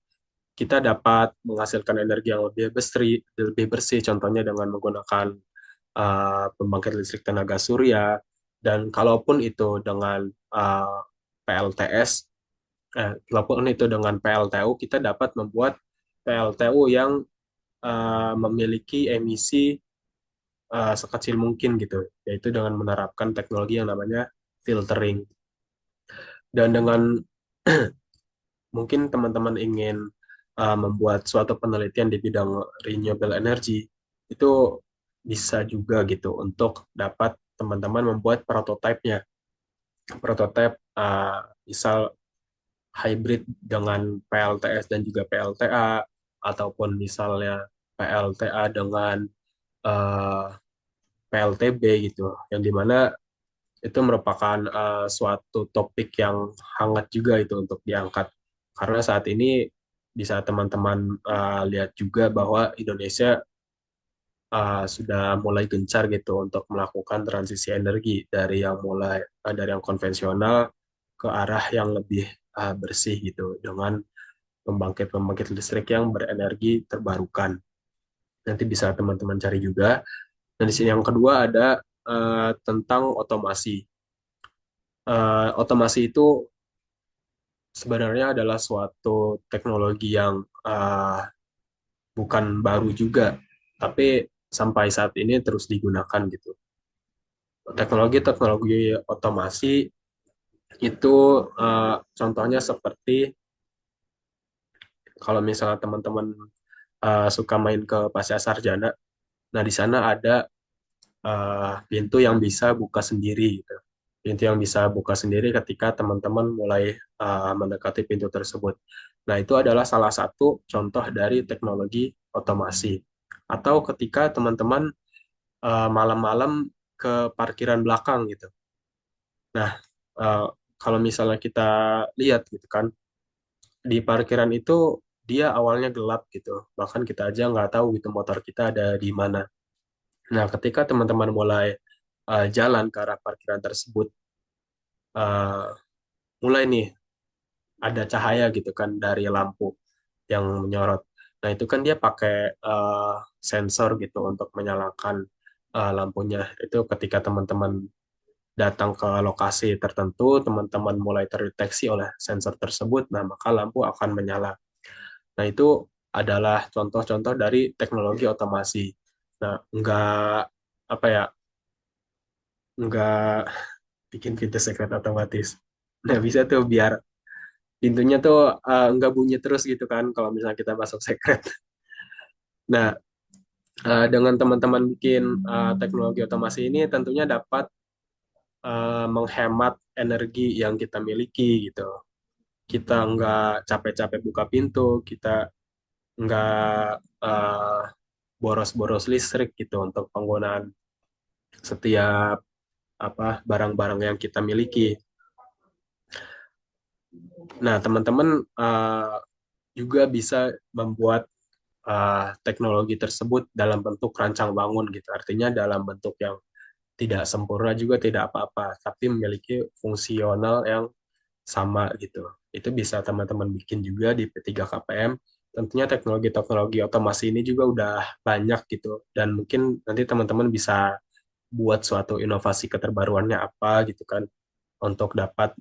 kita dapat menghasilkan energi yang lebih bersih, contohnya dengan menggunakan pembangkit listrik tenaga surya, dan kalaupun itu dengan PLTS, kalaupun itu dengan PLTU, kita dapat membuat PLTU yang memiliki emisi sekecil mungkin gitu, yaitu dengan menerapkan teknologi yang namanya filtering. Dan dengan mungkin teman-teman ingin membuat suatu penelitian di bidang renewable energy, itu bisa juga gitu untuk dapat teman-teman membuat prototipenya. Prototipe misal hybrid dengan PLTS dan juga PLTA, ataupun misalnya PLTA dengan uh, PLTB gitu, yang dimana itu merupakan suatu topik yang hangat juga itu untuk diangkat, karena saat ini bisa teman-teman lihat juga bahwa Indonesia sudah mulai gencar gitu untuk melakukan transisi energi dari yang konvensional ke arah yang lebih bersih gitu, dengan pembangkit-pembangkit listrik yang berenergi terbarukan. Nanti bisa teman-teman cari juga. Dan di sini yang kedua ada tentang otomasi. Otomasi itu sebenarnya adalah suatu teknologi yang bukan baru juga, tapi sampai saat ini terus digunakan gitu. Teknologi-teknologi otomasi itu contohnya seperti kalau misalnya teman-teman suka main ke Pasar Sarjana, nah di sana ada pintu yang bisa buka sendiri gitu. Pintu yang bisa buka sendiri ketika teman-teman mulai mendekati pintu tersebut. Nah, itu adalah salah satu contoh dari teknologi otomasi. Atau ketika teman-teman malam-malam ke parkiran belakang gitu. Nah, eh, kalau misalnya kita lihat gitu kan, di parkiran itu dia awalnya gelap gitu. Bahkan kita aja nggak tahu gitu motor kita ada di mana. Nah, ketika teman-teman mulai jalan ke arah parkiran tersebut, uh, mulai nih ada cahaya gitu kan dari lampu yang menyorot. Nah, itu kan dia pakai sensor gitu untuk menyalakan. lampunya. Itu ketika teman-teman datang ke lokasi tertentu, teman-teman mulai terdeteksi oleh sensor tersebut, nah maka lampu akan menyala. Nah, itu adalah contoh-contoh dari teknologi otomasi. Nah, apa ya, nggak bikin pintu secret otomatis. Nah, bisa tuh biar pintunya tuh nggak bunyi terus gitu kan kalau misalnya kita masuk secret. Nah, dengan teman-teman bikin teknologi otomasi ini tentunya dapat menghemat energi yang kita miliki gitu. Kita nggak capek-capek buka pintu, kita nggak eh, boros-boros listrik gitu untuk penggunaan setiap barang-barang yang kita miliki. Nah, teman-teman juga bisa membuat teknologi tersebut dalam bentuk rancang bangun gitu. Artinya dalam bentuk yang tidak sempurna juga tidak apa-apa, tapi memiliki fungsional yang sama gitu. Itu bisa teman-teman bikin juga di P3KPM. Tentunya teknologi-teknologi otomasi ini juga udah banyak gitu. Dan mungkin nanti teman-teman bisa buat suatu inovasi keterbaruannya apa gitu kan untuk dapat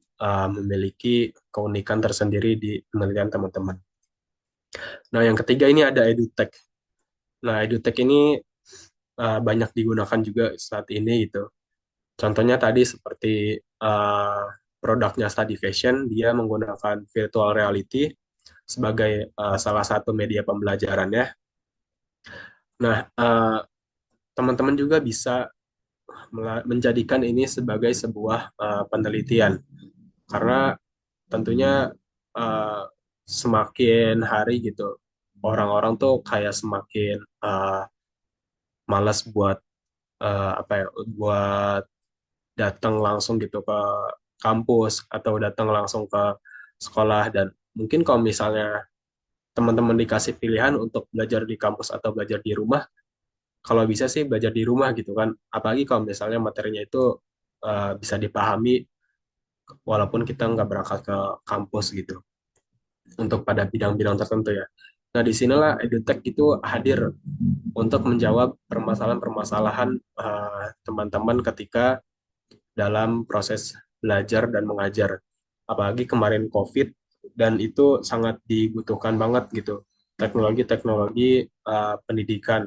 memiliki keunikan tersendiri di penelitian teman-teman. Nah, yang ketiga ini ada EduTech. Nah, EduTech ini banyak digunakan juga saat ini gitu. Contohnya tadi seperti uh, produknya Study Fashion, dia menggunakan virtual reality sebagai salah satu media pembelajarannya. Nah, teman-teman juga bisa menjadikan ini sebagai sebuah penelitian karena tentunya uh, semakin hari gitu orang-orang tuh kayak semakin malas buat apa ya buat datang langsung gitu ke kampus atau datang langsung ke sekolah dan mungkin kalau misalnya teman-teman dikasih pilihan untuk belajar di kampus atau belajar di rumah, kalau bisa sih belajar di rumah gitu kan. Apalagi kalau misalnya materinya itu bisa dipahami walaupun kita nggak berangkat ke kampus gitu untuk pada bidang-bidang tertentu ya. Nah, disinilah EduTech itu hadir untuk menjawab permasalahan-permasalahan teman-teman ketika dalam proses belajar dan mengajar. Apalagi kemarin COVID dan itu sangat dibutuhkan banget gitu. Teknologi-teknologi pendidikan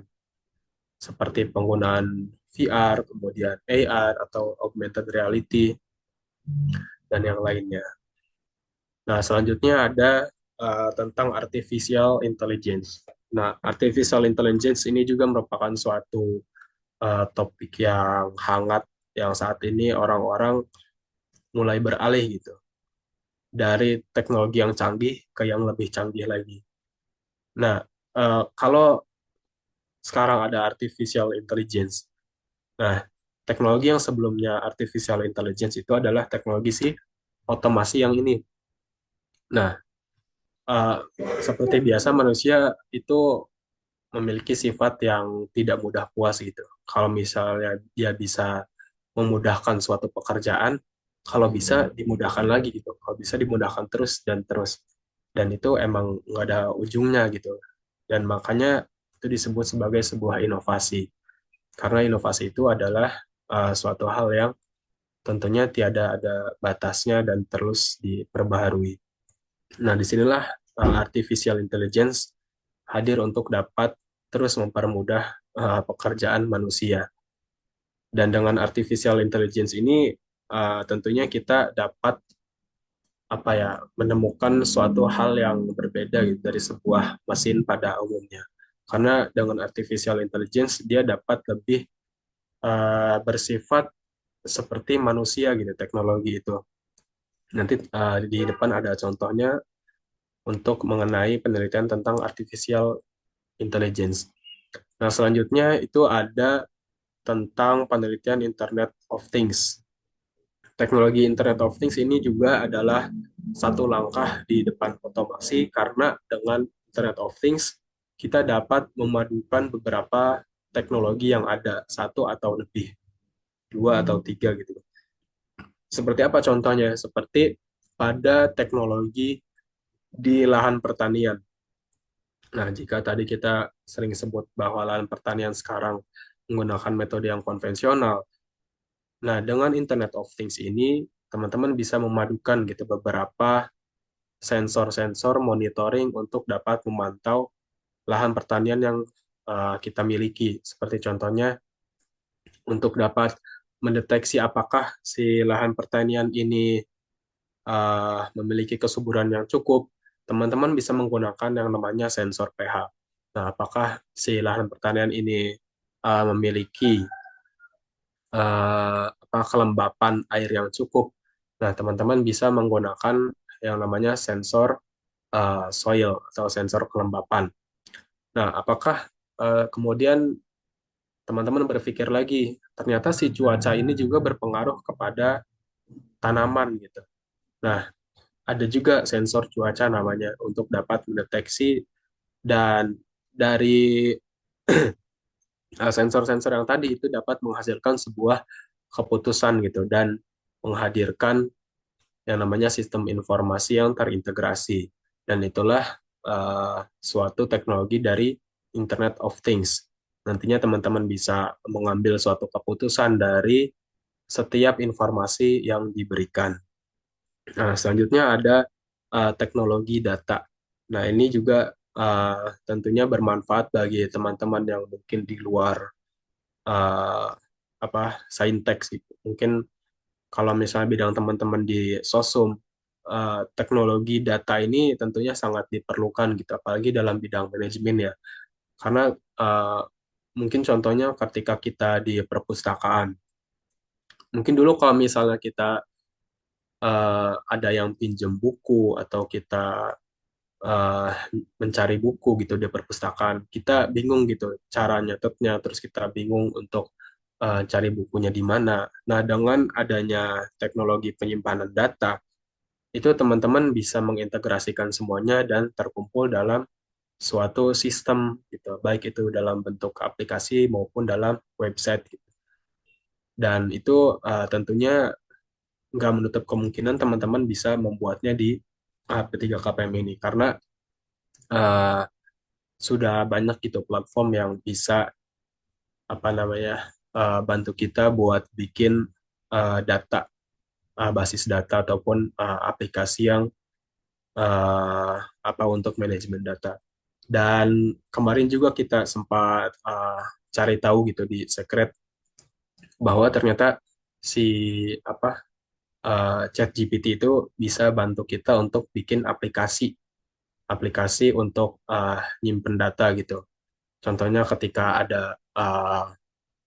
seperti penggunaan VR, kemudian AR atau augmented reality dan yang lainnya. Nah, selanjutnya ada tentang artificial intelligence. Nah, artificial intelligence ini juga merupakan suatu topik yang hangat yang saat ini orang-orang mulai beralih gitu dari teknologi yang canggih ke yang lebih canggih lagi. Nah, kalau sekarang ada artificial intelligence, nah teknologi yang sebelumnya artificial intelligence itu adalah teknologi si otomasi yang ini. Nah, eh, seperti biasa manusia itu memiliki sifat yang tidak mudah puas gitu. Kalau misalnya dia bisa memudahkan suatu pekerjaan, kalau bisa dimudahkan lagi gitu. Kalau bisa dimudahkan terus dan terus. Dan itu emang nggak ada ujungnya gitu. Dan makanya itu disebut sebagai sebuah inovasi. Karena inovasi itu adalah suatu hal yang tentunya tiada ada batasnya dan terus diperbaharui. Nah, disinilah artificial intelligence hadir untuk dapat terus mempermudah pekerjaan manusia. Dan dengan artificial intelligence ini tentunya kita dapat menemukan suatu hal yang berbeda gitu dari sebuah mesin pada umumnya. Karena dengan artificial intelligence dia dapat lebih bersifat seperti manusia gitu teknologi itu. Nanti di depan ada contohnya untuk mengenai penelitian tentang artificial intelligence. Nah, selanjutnya itu ada tentang penelitian Internet of Things. Teknologi Internet of Things ini juga adalah satu langkah di depan otomasi karena dengan Internet of Things kita dapat memadukan beberapa teknologi yang ada, satu atau lebih, dua atau tiga gitu. Seperti apa contohnya? Seperti pada teknologi di lahan pertanian. Nah, jika tadi kita sering sebut bahwa lahan pertanian sekarang menggunakan metode yang konvensional. Nah, dengan Internet of Things ini, teman-teman bisa memadukan gitu beberapa sensor-sensor monitoring untuk dapat memantau lahan pertanian yang kita miliki. Seperti contohnya, untuk dapat mendeteksi apakah si lahan pertanian ini memiliki kesuburan yang cukup, teman-teman bisa menggunakan yang namanya sensor pH. Nah, apakah si lahan pertanian ini memiliki kelembapan air yang cukup? Nah, teman-teman bisa menggunakan yang namanya sensor soil atau sensor kelembapan. Nah, apakah kemudian teman-teman berpikir lagi, ternyata si cuaca ini juga berpengaruh kepada tanaman gitu. Nah, ada juga sensor cuaca namanya untuk dapat mendeteksi dan dari sensor-sensor yang tadi itu dapat menghasilkan sebuah keputusan gitu dan menghadirkan yang namanya sistem informasi yang terintegrasi. Dan itulah suatu teknologi dari Internet of Things. Nantinya teman-teman bisa mengambil suatu keputusan dari setiap informasi yang diberikan. Nah, selanjutnya ada teknologi data. Nah, ini juga tentunya bermanfaat bagi teman-teman yang mungkin di luar uh, saintek gitu. Mungkin kalau misalnya bidang teman-teman di sosum, teknologi data ini tentunya sangat diperlukan gitu, apalagi dalam bidang manajemen ya. Karena uh, mungkin contohnya ketika kita di perpustakaan, mungkin dulu kalau misalnya kita ada yang pinjam buku atau kita uh, mencari buku gitu di perpustakaan, kita bingung gitu cara nyatetnya, terus kita bingung untuk cari bukunya di mana. Nah, dengan adanya teknologi penyimpanan data, itu teman-teman bisa mengintegrasikan semuanya dan terkumpul dalam suatu sistem gitu, baik itu dalam bentuk aplikasi maupun dalam website gitu. Dan itu tentunya nggak menutup kemungkinan teman-teman bisa membuatnya di P3KPM ini karena uh, sudah banyak gitu platform yang bisa bantu kita buat bikin data basis data ataupun aplikasi yang uh, untuk manajemen data. Dan kemarin juga kita sempat cari tahu gitu di Secret bahwa ternyata si apa ChatGPT itu bisa bantu kita untuk bikin aplikasi untuk nyimpen data gitu. Contohnya ketika ada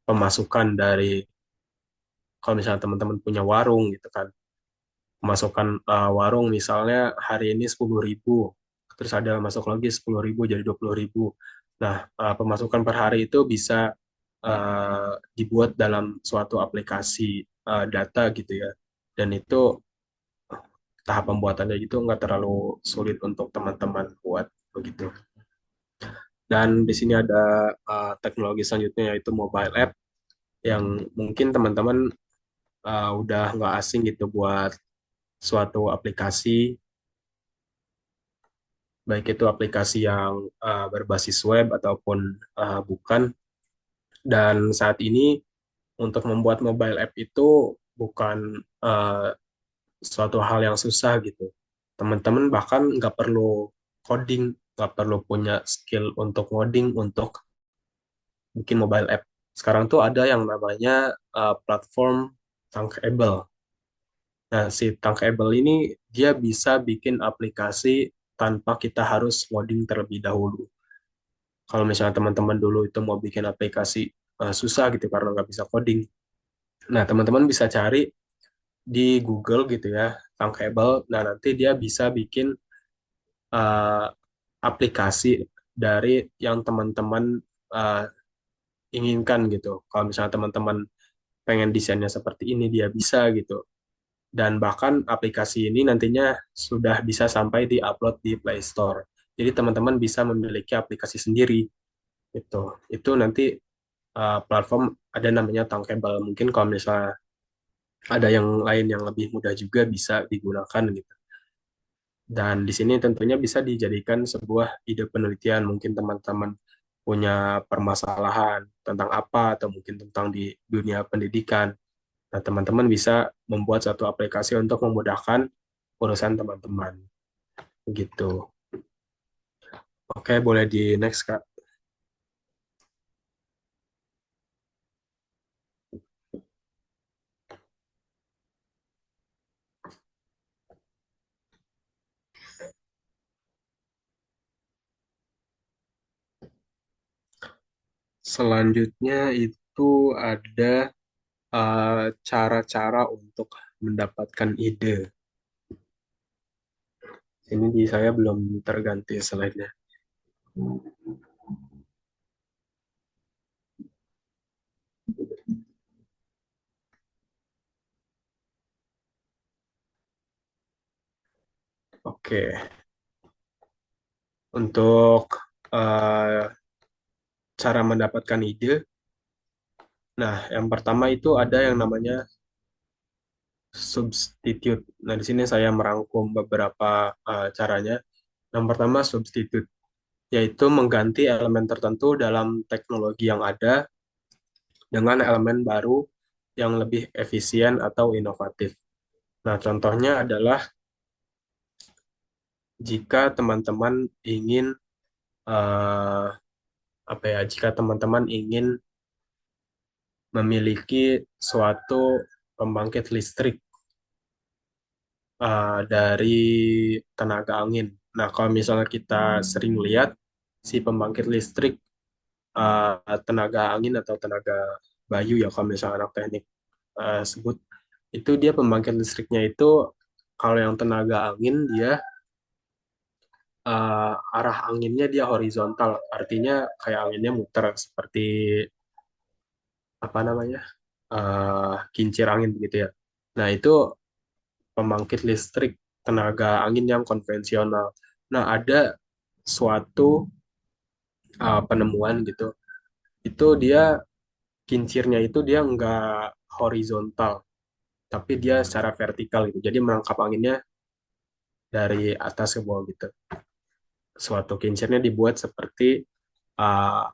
pemasukan dari kalau misalnya teman-teman punya warung gitu kan, pemasukan warung misalnya hari ini 10.000, terus ada masuk lagi 10.000 jadi 20.000. Nah, pemasukan per hari itu bisa dibuat dalam suatu aplikasi data gitu ya. Dan itu tahap pembuatannya gitu nggak terlalu sulit untuk teman-teman buat begitu. Dan di sini ada teknologi selanjutnya yaitu mobile app yang mungkin teman-teman udah nggak asing gitu buat suatu aplikasi, baik itu aplikasi yang berbasis web ataupun bukan. Dan saat ini untuk membuat mobile app itu bukan suatu hal yang susah gitu. Teman-teman bahkan nggak perlu coding, nggak perlu punya skill untuk coding untuk bikin mobile app. Sekarang tuh ada yang namanya platform Tankable. Nah, si Tankable ini dia bisa bikin aplikasi tanpa kita harus coding terlebih dahulu. Kalau misalnya teman-teman dulu itu mau bikin aplikasi susah gitu karena nggak bisa coding. Nah, teman-teman bisa cari di Google gitu ya, Tankable. Nah, nanti dia bisa bikin uh, aplikasi dari yang teman-teman uh, inginkan gitu. Kalau misalnya teman-teman pengen desainnya seperti ini, dia bisa gitu. Dan bahkan aplikasi ini nantinya sudah bisa sampai di-upload di Play Store. Jadi teman-teman bisa memiliki aplikasi sendiri gitu. Itu nanti platform ada namanya Tankable. Mungkin kalau misalnya ada yang lain yang lebih mudah juga bisa digunakan gitu. Dan di sini tentunya bisa dijadikan sebuah ide penelitian. Mungkin teman-teman punya permasalahan tentang apa atau mungkin tentang di dunia pendidikan. Nah, teman-teman bisa membuat satu aplikasi untuk memudahkan urusan teman-teman. Gitu. Oke, boleh di next, Kak. Selanjutnya itu ada cara-cara untuk mendapatkan ide. Ini di saya belum terganti slide-nya. Oke, untuk eh, cara mendapatkan ide. Nah, yang pertama itu ada yang namanya substitute. Nah, di sini saya merangkum beberapa caranya. Yang pertama substitute, yaitu mengganti elemen tertentu dalam teknologi yang ada dengan elemen baru yang lebih efisien atau inovatif. Nah, contohnya adalah jika teman-teman ingin eh, apa ya? Jika teman-teman ingin memiliki suatu pembangkit listrik dari tenaga angin. Nah, kalau misalnya kita sering lihat si pembangkit listrik tenaga angin atau tenaga bayu ya kalau misalnya anak teknik sebut itu dia pembangkit listriknya itu kalau yang tenaga angin dia arah anginnya dia horizontal, artinya kayak anginnya muter seperti apa namanya kincir angin begitu ya. Nah itu pembangkit listrik tenaga angin yang konvensional. Nah ada suatu penemuan gitu, itu dia kincirnya itu dia nggak horizontal, tapi dia secara vertikal gitu. Jadi menangkap anginnya dari atas ke bawah gitu. Suatu kincirnya dibuat seperti uh,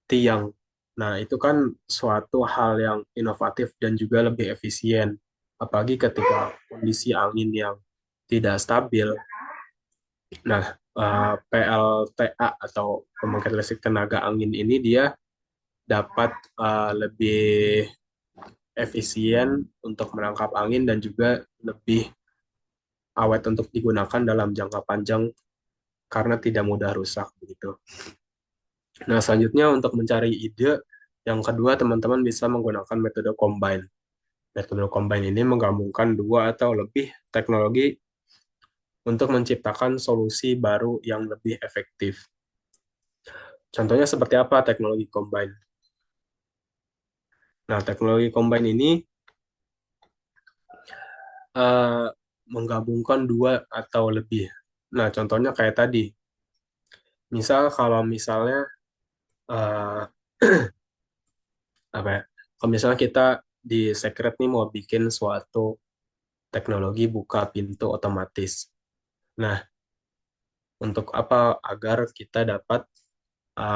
tiang. Nah, itu kan suatu hal yang inovatif dan juga lebih efisien. Apalagi ketika kondisi angin yang tidak stabil. Nah, PLTA atau pembangkit listrik tenaga angin ini dia dapat lebih efisien untuk menangkap angin dan juga lebih awet untuk digunakan dalam jangka panjang karena tidak mudah rusak begitu. Nah, selanjutnya untuk mencari ide, yang kedua teman-teman bisa menggunakan metode combine. Metode combine ini menggabungkan dua atau lebih teknologi untuk menciptakan solusi baru yang lebih efektif. Contohnya seperti apa teknologi combine? Nah, teknologi combine ini eh, menggabungkan dua atau lebih. Nah, contohnya kayak tadi, misal kalau misalnya eh, apa ya? Kalau misalnya kita di Secret nih mau bikin suatu teknologi buka pintu otomatis. Nah, untuk apa? Agar kita dapat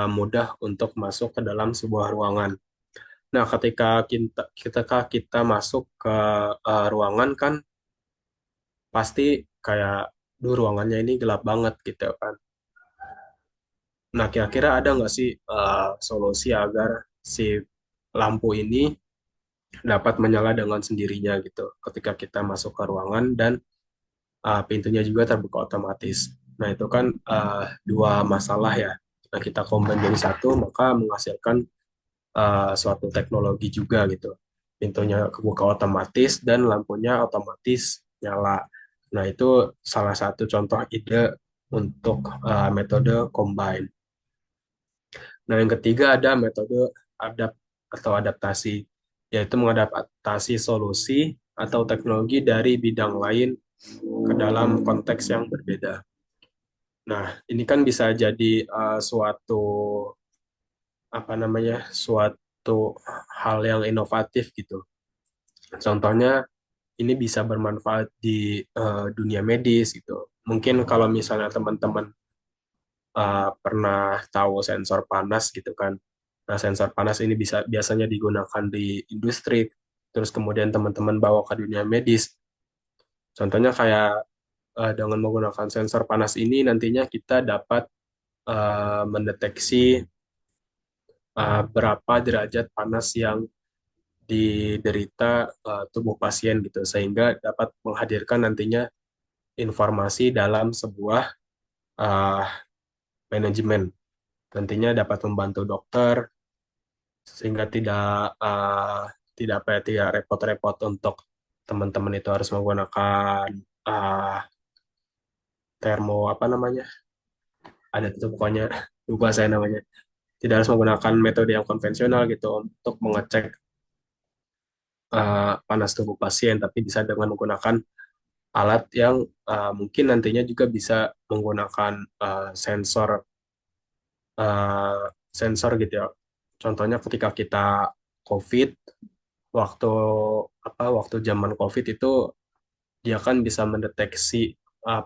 mudah untuk masuk ke dalam sebuah ruangan. Nah, ketika kita masuk ke ruangan kan pasti kayak, duh ruangannya ini gelap banget gitu kan. Nah, kira-kira ada nggak sih solusi agar si lampu ini dapat menyala dengan sendirinya gitu ketika kita masuk ke ruangan dan pintunya juga terbuka otomatis. Nah, itu kan dua masalah ya. Nah, kita combine jadi satu, maka menghasilkan suatu teknologi juga gitu. Pintunya kebuka otomatis dan lampunya otomatis nyala. Nah, itu salah satu contoh ide untuk metode combine. Nah, yang ketiga ada metode adapt atau adaptasi, yaitu mengadaptasi solusi atau teknologi dari bidang lain ke dalam konteks yang berbeda. Nah, ini kan bisa jadi suatu apa namanya, suatu hal yang inovatif gitu. Contohnya ini bisa bermanfaat di dunia medis gitu. Mungkin kalau misalnya teman-teman pernah tahu sensor panas gitu kan. Nah, sensor panas ini biasanya digunakan di industri, terus kemudian teman-teman bawa ke dunia medis. Contohnya kayak dengan menggunakan sensor panas ini nantinya kita dapat mendeteksi berapa derajat panas yang diderita tubuh pasien gitu, sehingga dapat menghadirkan nantinya informasi dalam sebuah uh, manajemen. Nantinya dapat membantu dokter sehingga tidak repot-repot untuk teman-teman itu harus menggunakan uh, termo apa namanya, ada tuh pokoknya lupa saya namanya, tidak harus menggunakan metode yang konvensional gitu untuk mengecek panas tubuh pasien, tapi bisa dengan menggunakan alat yang mungkin nantinya juga bisa menggunakan uh, sensor gitu ya. Contohnya ketika kita COVID, waktu waktu zaman COVID itu dia kan bisa mendeteksi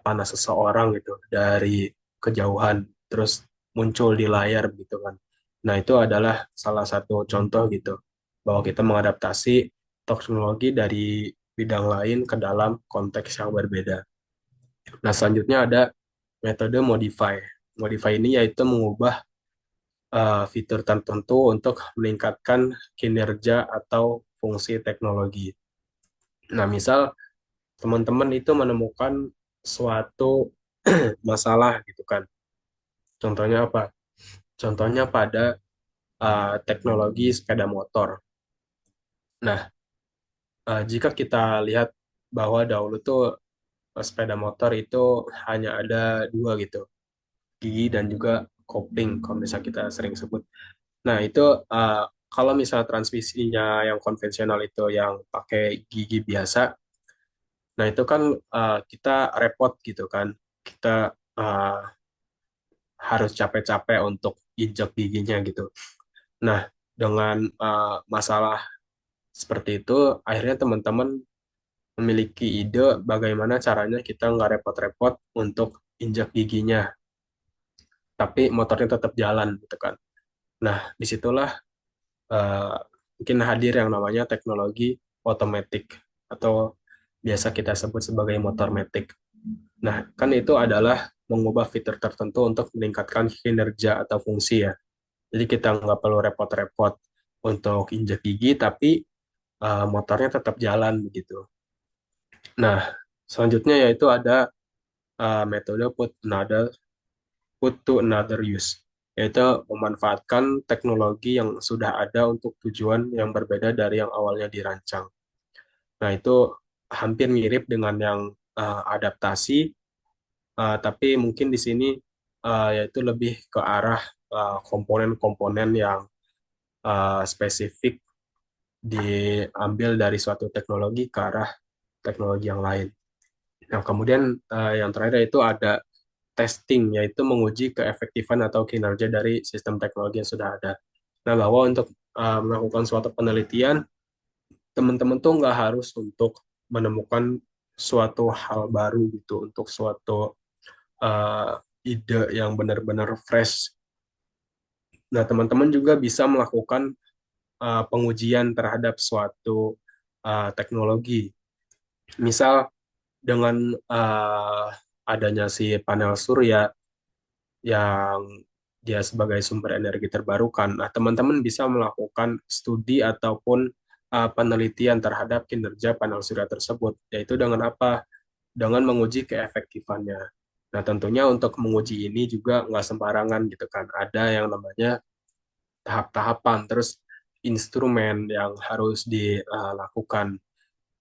panas seseorang gitu dari kejauhan, terus muncul di layar gitu kan. Nah, itu adalah salah satu contoh gitu bahwa kita mengadaptasi teknologi dari bidang lain ke dalam konteks yang berbeda. Nah, selanjutnya ada metode modify. Modify ini yaitu mengubah fitur tertentu untuk meningkatkan kinerja atau fungsi teknologi. Nah, misal teman-teman itu menemukan suatu masalah gitu kan. Contohnya apa? Contohnya pada teknologi sepeda motor. Nah, jika kita lihat bahwa dahulu tuh sepeda motor itu hanya ada dua gitu, gigi dan juga kopling, kalau misalnya kita sering sebut. Nah, itu uh, kalau misalnya transmisinya yang konvensional itu yang pakai gigi biasa, nah itu kan kita repot gitu kan. Kita uh, harus capek-capek untuk injak giginya gitu. Nah, dengan masalah seperti itu, akhirnya teman-teman memiliki ide bagaimana caranya kita nggak repot-repot untuk injak giginya, tapi motornya tetap jalan gitu kan. Nah, disitulah eh, mungkin hadir yang namanya teknologi otomatik atau biasa kita sebut sebagai motor matic. Nah, kan itu adalah mengubah fitur tertentu untuk meningkatkan kinerja atau fungsi ya. Jadi kita nggak perlu repot-repot untuk injek gigi, tapi motornya tetap jalan begitu. Nah, selanjutnya yaitu ada metode put to another use, yaitu memanfaatkan teknologi yang sudah ada untuk tujuan yang berbeda dari yang awalnya dirancang. Nah, itu hampir mirip dengan yang adaptasi, tapi mungkin di sini yaitu lebih ke arah komponen-komponen yang spesifik diambil dari suatu teknologi ke arah teknologi yang lain. Nah, kemudian yang terakhir itu ada testing, yaitu menguji keefektifan atau kinerja dari sistem teknologi yang sudah ada. Nah, bahwa untuk melakukan suatu penelitian, teman-teman tuh nggak harus untuk menemukan suatu hal baru gitu, untuk suatu ide yang benar-benar fresh. Nah, teman-teman juga bisa melakukan pengujian terhadap suatu teknologi. Misal dengan adanya si panel surya yang dia sebagai sumber energi terbarukan, nah teman-teman bisa melakukan studi ataupun penelitian terhadap kinerja panel surya tersebut, yaitu dengan apa? Dengan menguji keefektifannya. Nah, tentunya untuk menguji ini juga nggak sembarangan gitu kan. Ada yang namanya tahap-tahapan, terus instrumen yang harus dilakukan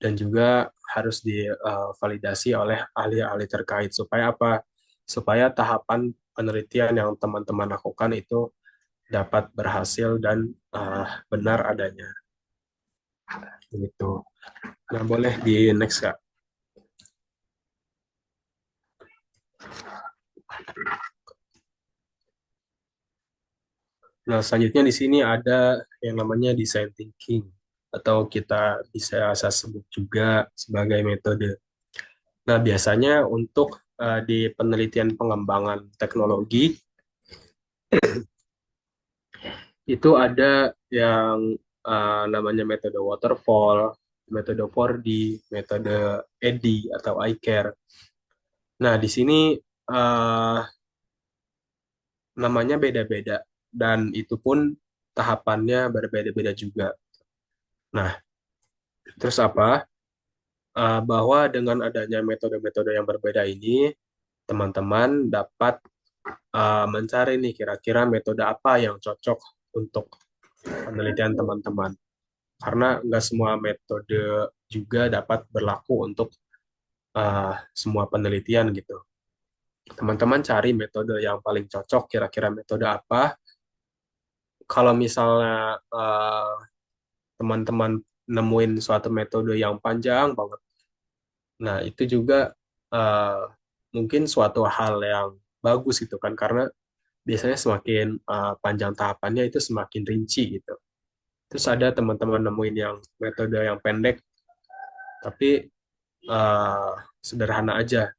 dan juga harus divalidasi oleh ahli-ahli terkait supaya apa? Supaya tahapan penelitian yang teman-teman lakukan itu dapat berhasil dan benar adanya. Gitu. Nah, boleh di next Kak. Nah, selanjutnya di sini ada yang namanya design thinking atau kita bisa sebut juga sebagai metode. Nah, biasanya untuk di penelitian pengembangan teknologi, Itu ada yang namanya metode waterfall, metode 4D, metode EDDI atau iCare. Nah, di sini eh, namanya beda-beda dan itu pun tahapannya berbeda-beda juga. Nah, terus apa? Bahwa dengan adanya metode-metode yang berbeda ini, teman-teman dapat mencari nih kira-kira metode apa yang cocok untuk penelitian teman-teman. Karena nggak semua metode juga dapat berlaku untuk semua penelitian gitu. Teman-teman cari metode yang paling cocok, kira-kira metode apa. Kalau misalnya teman-teman nemuin suatu metode yang panjang banget, nah itu juga eh, mungkin suatu hal yang bagus gitu kan, karena biasanya semakin panjang tahapannya itu semakin rinci gitu. Terus ada teman-teman nemuin yang metode yang pendek, tapi eh, sederhana aja.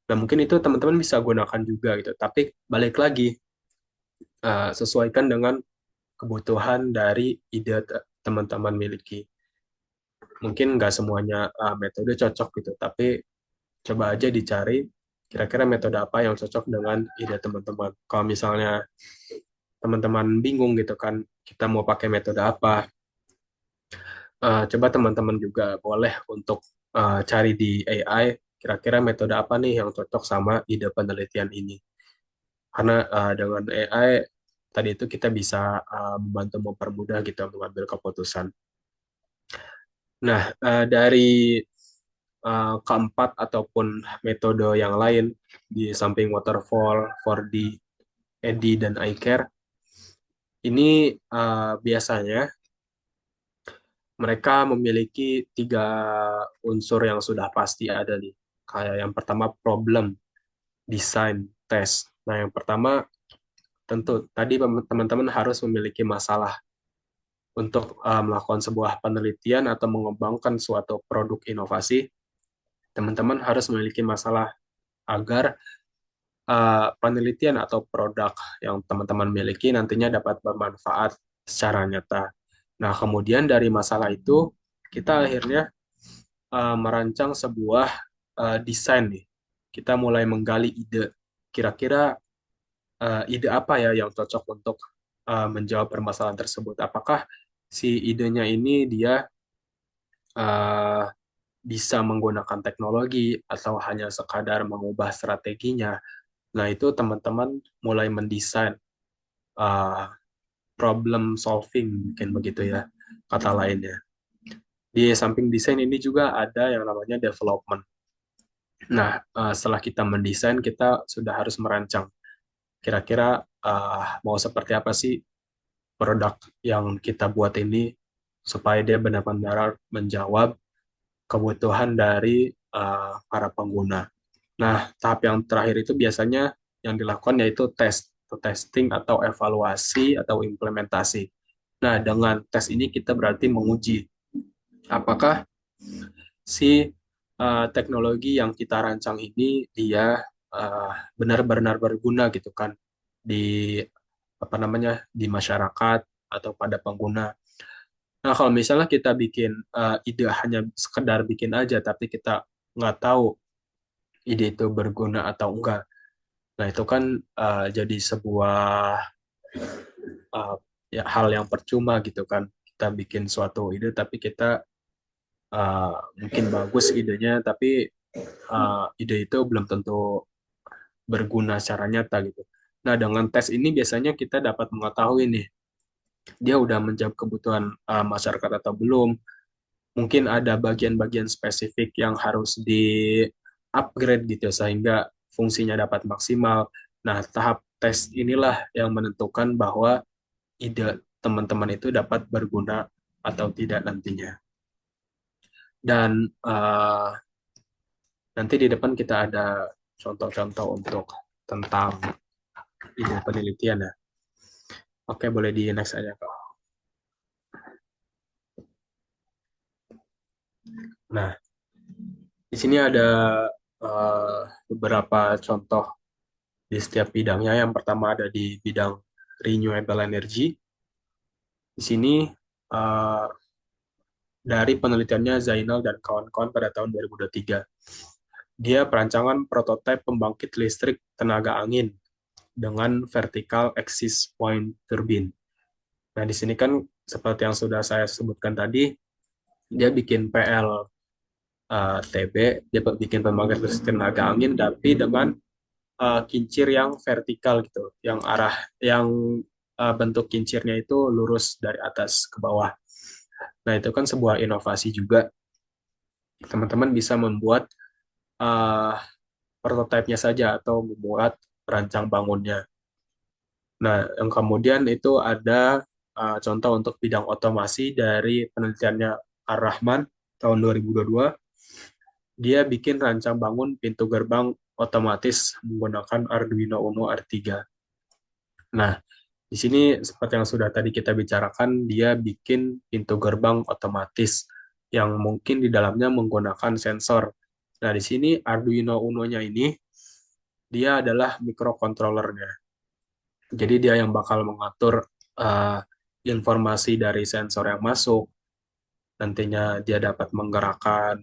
Nah, mungkin itu teman-teman bisa gunakan juga gitu. Tapi balik lagi, sesuaikan dengan kebutuhan dari ide teman-teman miliki. Mungkin nggak semuanya metode cocok gitu, tapi coba aja dicari kira-kira metode apa yang cocok dengan ide teman-teman. Kalau misalnya teman-teman bingung gitu kan, kita mau pakai metode apa, coba teman-teman juga boleh untuk cari di AI, kira-kira metode apa nih yang cocok sama ide penelitian ini. Karena dengan AI tadi itu kita bisa membantu mempermudah gitu mengambil keputusan. Nah, dari keempat ataupun metode yang lain di samping waterfall, 4D, EDDI, dan iCare, ini biasanya mereka memiliki tiga unsur yang sudah pasti ada nih. Kayak yang pertama problem, design, test. Nah, yang pertama tentu tadi teman-teman harus memiliki masalah untuk melakukan sebuah penelitian atau mengembangkan suatu produk inovasi. Teman-teman harus memiliki masalah agar penelitian atau produk yang teman-teman miliki nantinya dapat bermanfaat secara nyata. Nah, kemudian dari masalah itu, kita akhirnya merancang sebuah desain nih. Kita mulai menggali ide. Kira-kira ide apa ya yang cocok untuk menjawab permasalahan tersebut? Apakah si idenya ini dia uh, bisa menggunakan teknologi atau hanya sekadar mengubah strateginya? Nah, itu teman-teman mulai mendesain uh, problem solving, mungkin begitu ya, kata lainnya. Di samping desain ini juga ada yang namanya development. Nah, setelah kita mendesain, kita sudah harus merancang. Kira-kira mau seperti apa sih produk yang kita buat ini supaya dia benar-benar menjawab kebutuhan dari para pengguna. Nah, tahap yang terakhir itu biasanya yang dilakukan yaitu testing atau evaluasi atau implementasi. Nah, dengan tes ini kita berarti menguji apakah si teknologi yang kita rancang ini dia benar-benar berguna gitu kan di apa namanya di masyarakat atau pada pengguna. Nah, kalau misalnya kita bikin ide hanya sekedar bikin aja, tapi kita nggak tahu ide itu berguna atau enggak. Nah, itu kan jadi sebuah uh, ya, hal yang percuma gitu kan. Kita bikin suatu ide, tapi kita mungkin bagus idenya, tapi ide itu belum tentu berguna secara nyata gitu. Nah, dengan tes ini biasanya kita dapat mengetahui nih, dia udah menjawab kebutuhan masyarakat atau belum. Mungkin ada bagian-bagian spesifik yang harus di-upgrade gitu sehingga fungsinya dapat maksimal. Nah, tahap tes inilah yang menentukan bahwa ide teman-teman itu dapat berguna atau tidak nantinya. Dan nanti di depan kita ada contoh-contoh untuk tentang ide penelitian ya. Oke, boleh di next aja, Kak. Nah, di sini ada beberapa contoh di setiap bidangnya. Yang pertama ada di bidang renewable energy. Di sini uh, dari penelitiannya Zainal dan kawan-kawan pada tahun 2023. Dia perancangan prototipe pembangkit listrik tenaga angin dengan vertical axis point turbine. Nah, di sini kan seperti yang sudah saya sebutkan tadi, dia bikin PLTB, dia bikin pembangkit listrik tenaga angin, tapi dengan kincir yang vertikal gitu, yang bentuk kincirnya itu lurus dari atas ke bawah. Nah, itu kan sebuah inovasi juga. Teman-teman bisa membuat uh, prototipenya saja atau membuat perancang bangunnya. Nah, yang kemudian itu ada contoh untuk bidang otomasi dari penelitiannya Ar-Rahman tahun 2022. Dia bikin rancang bangun pintu gerbang otomatis menggunakan Arduino Uno R3. Nah, di sini seperti yang sudah tadi kita bicarakan, dia bikin pintu gerbang otomatis yang mungkin di dalamnya menggunakan sensor. Nah, di sini Arduino Uno-nya ini dia adalah microcontrollernya. Jadi dia yang bakal mengatur uh, informasi dari sensor yang masuk. Nantinya dia dapat menggerakkan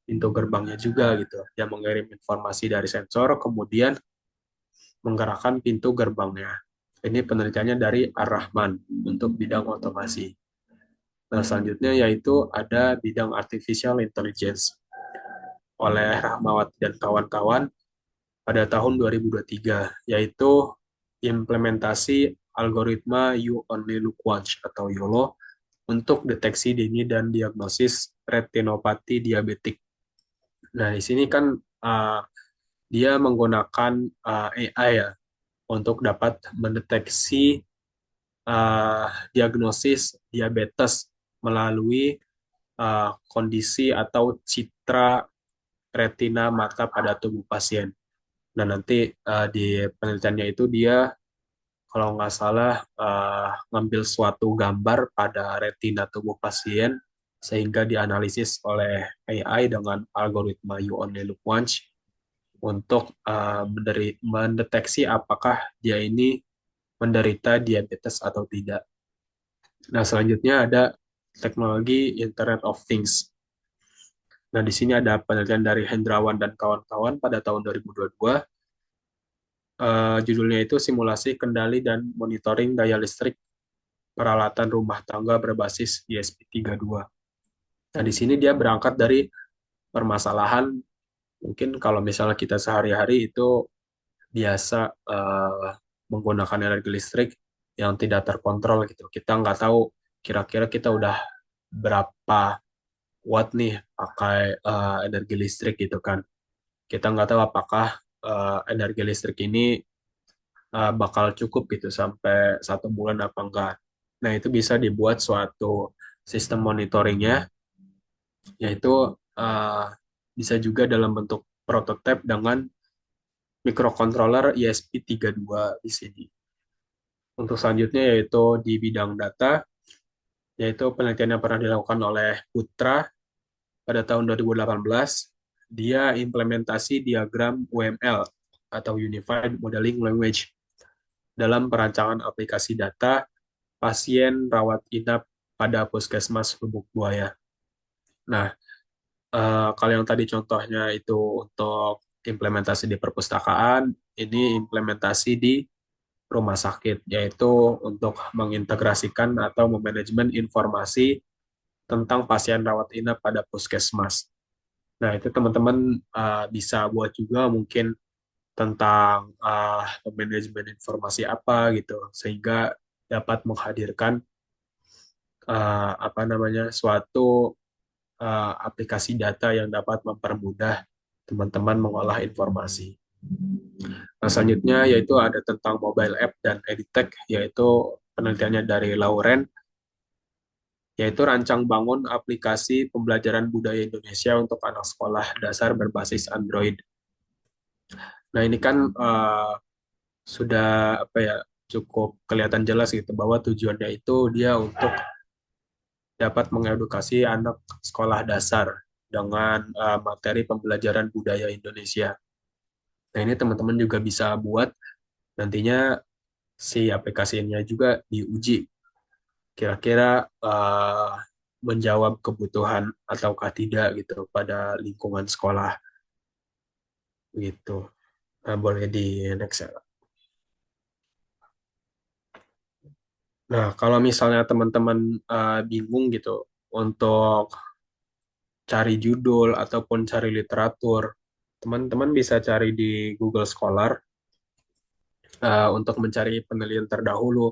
pintu gerbangnya juga gitu. Dia mengirim informasi dari sensor, kemudian menggerakkan pintu gerbangnya. Ini penelitiannya dari Ar-Rahman untuk bidang otomasi. Nah, selanjutnya yaitu ada bidang artificial intelligence oleh Rahmawati dan kawan-kawan pada tahun 2023, yaitu implementasi algoritma You Only Look Once atau YOLO untuk deteksi dini dan diagnosis retinopati diabetik. Nah, di sini kan uh, dia menggunakan AI ya untuk dapat mendeteksi diagnosis diabetes melalui kondisi atau citra retina mata pada tubuh pasien. Nah, nanti di penelitiannya itu dia kalau nggak salah ngambil suatu gambar pada retina tubuh pasien sehingga dianalisis oleh AI dengan algoritma You Only Look Once untuk mendeteksi apakah dia ini menderita diabetes atau tidak. Nah, selanjutnya ada teknologi Internet of Things. Nah, di sini ada penelitian dari Hendrawan dan kawan-kawan pada tahun 2022. Judulnya itu simulasi kendali dan monitoring daya listrik peralatan rumah tangga berbasis ESP32. Nah, di sini dia berangkat dari permasalahan mungkin kalau misalnya kita sehari-hari itu biasa menggunakan energi listrik yang tidak terkontrol gitu. Kita nggak tahu kira-kira kita udah berapa watt nih pakai energi listrik gitu kan. Kita nggak tahu apakah energi listrik ini bakal cukup gitu sampai 1 bulan apa enggak. Nah, itu bisa dibuat suatu sistem monitoringnya, yaitu uh, bisa juga dalam bentuk prototipe dengan microcontroller ESP32 di sini. Untuk selanjutnya yaitu di bidang data, yaitu penelitian yang pernah dilakukan oleh Putra pada tahun 2018. Dia implementasi diagram UML atau Unified Modeling Language dalam perancangan aplikasi data pasien rawat inap pada Puskesmas Lubuk Buaya. Nah, kalau yang tadi contohnya itu untuk implementasi di perpustakaan, ini implementasi di rumah sakit, yaitu untuk mengintegrasikan atau memanajemen informasi tentang pasien rawat inap pada puskesmas. Nah, itu teman-teman bisa buat juga mungkin tentang manajemen informasi apa gitu, sehingga dapat menghadirkan apa namanya suatu aplikasi data yang dapat mempermudah teman-teman mengolah informasi. Nah, selanjutnya yaitu ada tentang mobile app dan edtech, yaitu penelitiannya dari Lauren, yaitu rancang bangun aplikasi pembelajaran budaya Indonesia untuk anak sekolah dasar berbasis Android. Nah, ini kan sudah apa ya cukup kelihatan jelas gitu bahwa tujuannya itu dia untuk dapat mengedukasi anak sekolah dasar dengan materi pembelajaran budaya Indonesia. Nah, ini teman-teman juga bisa buat nantinya si aplikasinya juga diuji kira-kira menjawab kebutuhan ataukah tidak gitu pada lingkungan sekolah gitu. Nah, boleh di next ya. Nah, kalau misalnya teman-teman bingung gitu untuk cari judul ataupun cari literatur, teman-teman bisa cari di Google Scholar untuk mencari penelitian terdahulu.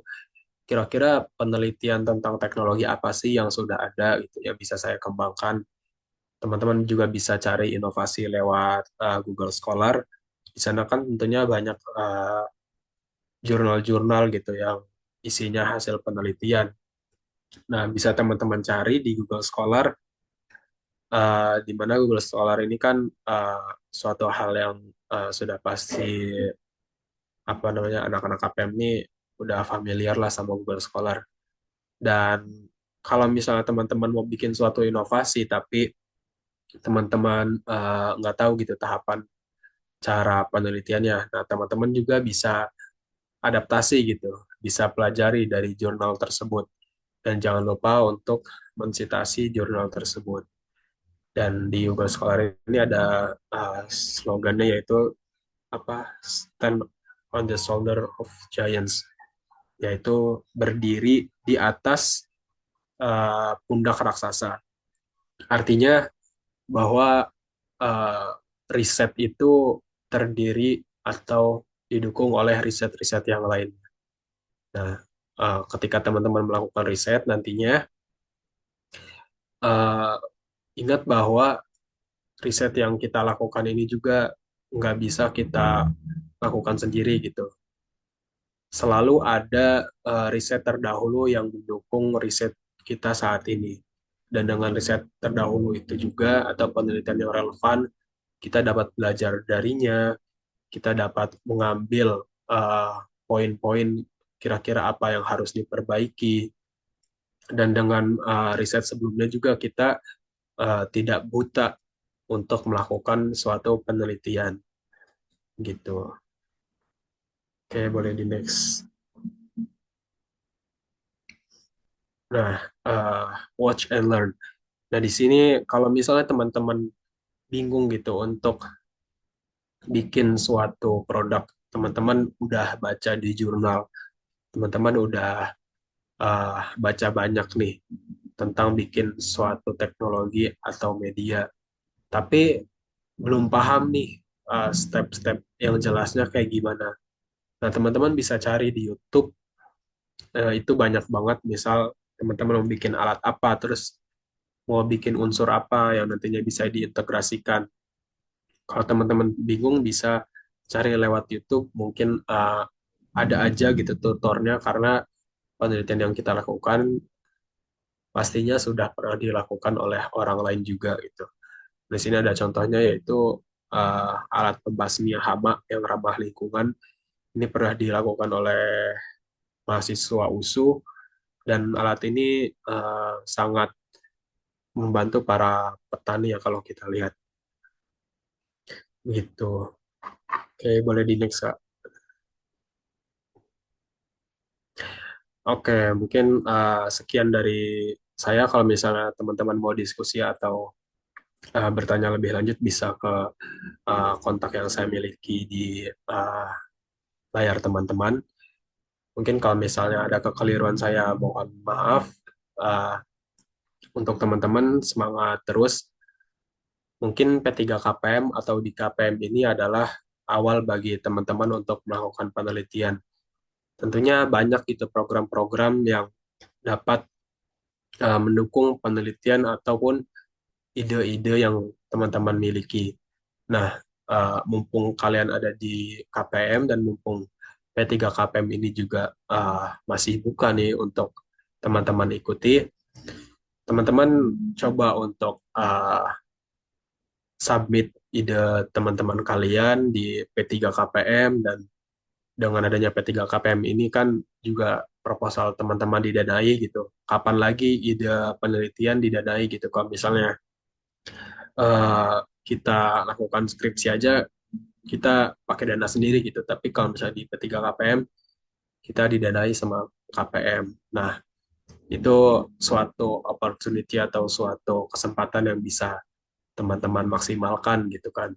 Kira-kira penelitian tentang teknologi apa sih yang sudah ada gitu ya bisa saya kembangkan. Teman-teman juga bisa cari inovasi lewat Google Scholar. Di sana kan tentunya banyak jurnal-jurnal gitu yang isinya hasil penelitian. Nah, bisa teman-teman cari di Google Scholar, di mana Google Scholar ini kan suatu hal yang sudah pasti apa namanya anak-anak KPM ini udah familiar lah sama Google Scholar. Dan kalau misalnya teman-teman mau bikin suatu inovasi, tapi teman-teman nggak tahu gitu tahapan cara penelitiannya. Nah, teman-teman juga bisa adaptasi gitu, bisa pelajari dari jurnal tersebut. Dan jangan lupa untuk mensitasi jurnal tersebut. Dan di Google Scholar ini ada slogannya yaitu apa Stand on the Shoulder of Giants, yaitu berdiri di atas pundak raksasa. Artinya bahwa uh, riset itu terdiri atau didukung oleh riset-riset yang lain. Nah, ketika teman-teman melakukan riset nantinya, uh, ingat bahwa riset yang kita lakukan ini juga nggak bisa kita lakukan sendiri gitu. Selalu ada riset terdahulu yang mendukung riset kita saat ini. Dan dengan riset terdahulu itu juga atau penelitian yang relevan, kita dapat belajar darinya, kita dapat mengambil poin-poin kira-kira apa yang harus diperbaiki, dan dengan riset sebelumnya juga kita tidak buta untuk melakukan suatu penelitian gitu. Oke, boleh di next. Nah, watch and learn. Nah, di sini kalau misalnya teman-teman bingung gitu untuk bikin suatu produk, teman-teman udah baca di jurnal, teman-teman udah baca banyak nih tentang bikin suatu teknologi atau media, tapi belum paham nih step-step yang jelasnya kayak gimana. Nah, teman-teman bisa cari di YouTube, itu banyak banget, misal teman-teman mau bikin alat apa, terus mau bikin unsur apa yang nantinya bisa diintegrasikan. Kalau teman-teman bingung bisa cari lewat YouTube, mungkin ada aja gitu tutornya karena penelitian yang kita lakukan pastinya sudah pernah dilakukan oleh orang lain juga gitu. Di sini ada contohnya yaitu alat pembasmi hama yang ramah lingkungan. Ini pernah dilakukan oleh mahasiswa USU dan alat ini sangat membantu para petani ya kalau kita lihat gitu. Oke, boleh di next Kak. Oke, mungkin sekian dari saya. Kalau misalnya teman-teman mau diskusi atau bertanya lebih lanjut bisa ke kontak yang saya miliki di uh, layar teman-teman. Mungkin kalau misalnya ada kekeliruan saya mohon maaf. Uh, untuk teman-teman semangat terus. Mungkin P3KPM atau di KPM ini adalah awal bagi teman-teman untuk melakukan penelitian. Tentunya banyak itu program-program yang dapat mendukung penelitian ataupun ide-ide yang teman-teman miliki. Nah, mumpung kalian ada di KPM dan mumpung P3KPM ini juga masih buka nih untuk teman-teman ikuti, teman-teman coba untuk submit ide teman-teman kalian di P3KPM, dan dengan adanya P3KPM ini kan juga proposal teman-teman didanai gitu. Kapan lagi ide penelitian didanai gitu? Kalau misalnya eh, kita lakukan skripsi aja kita pakai dana sendiri gitu. Tapi kalau misalnya di P3 KPM, kita didanai sama KPM. Nah, itu suatu opportunity atau suatu kesempatan yang bisa teman-teman maksimalkan gitu kan.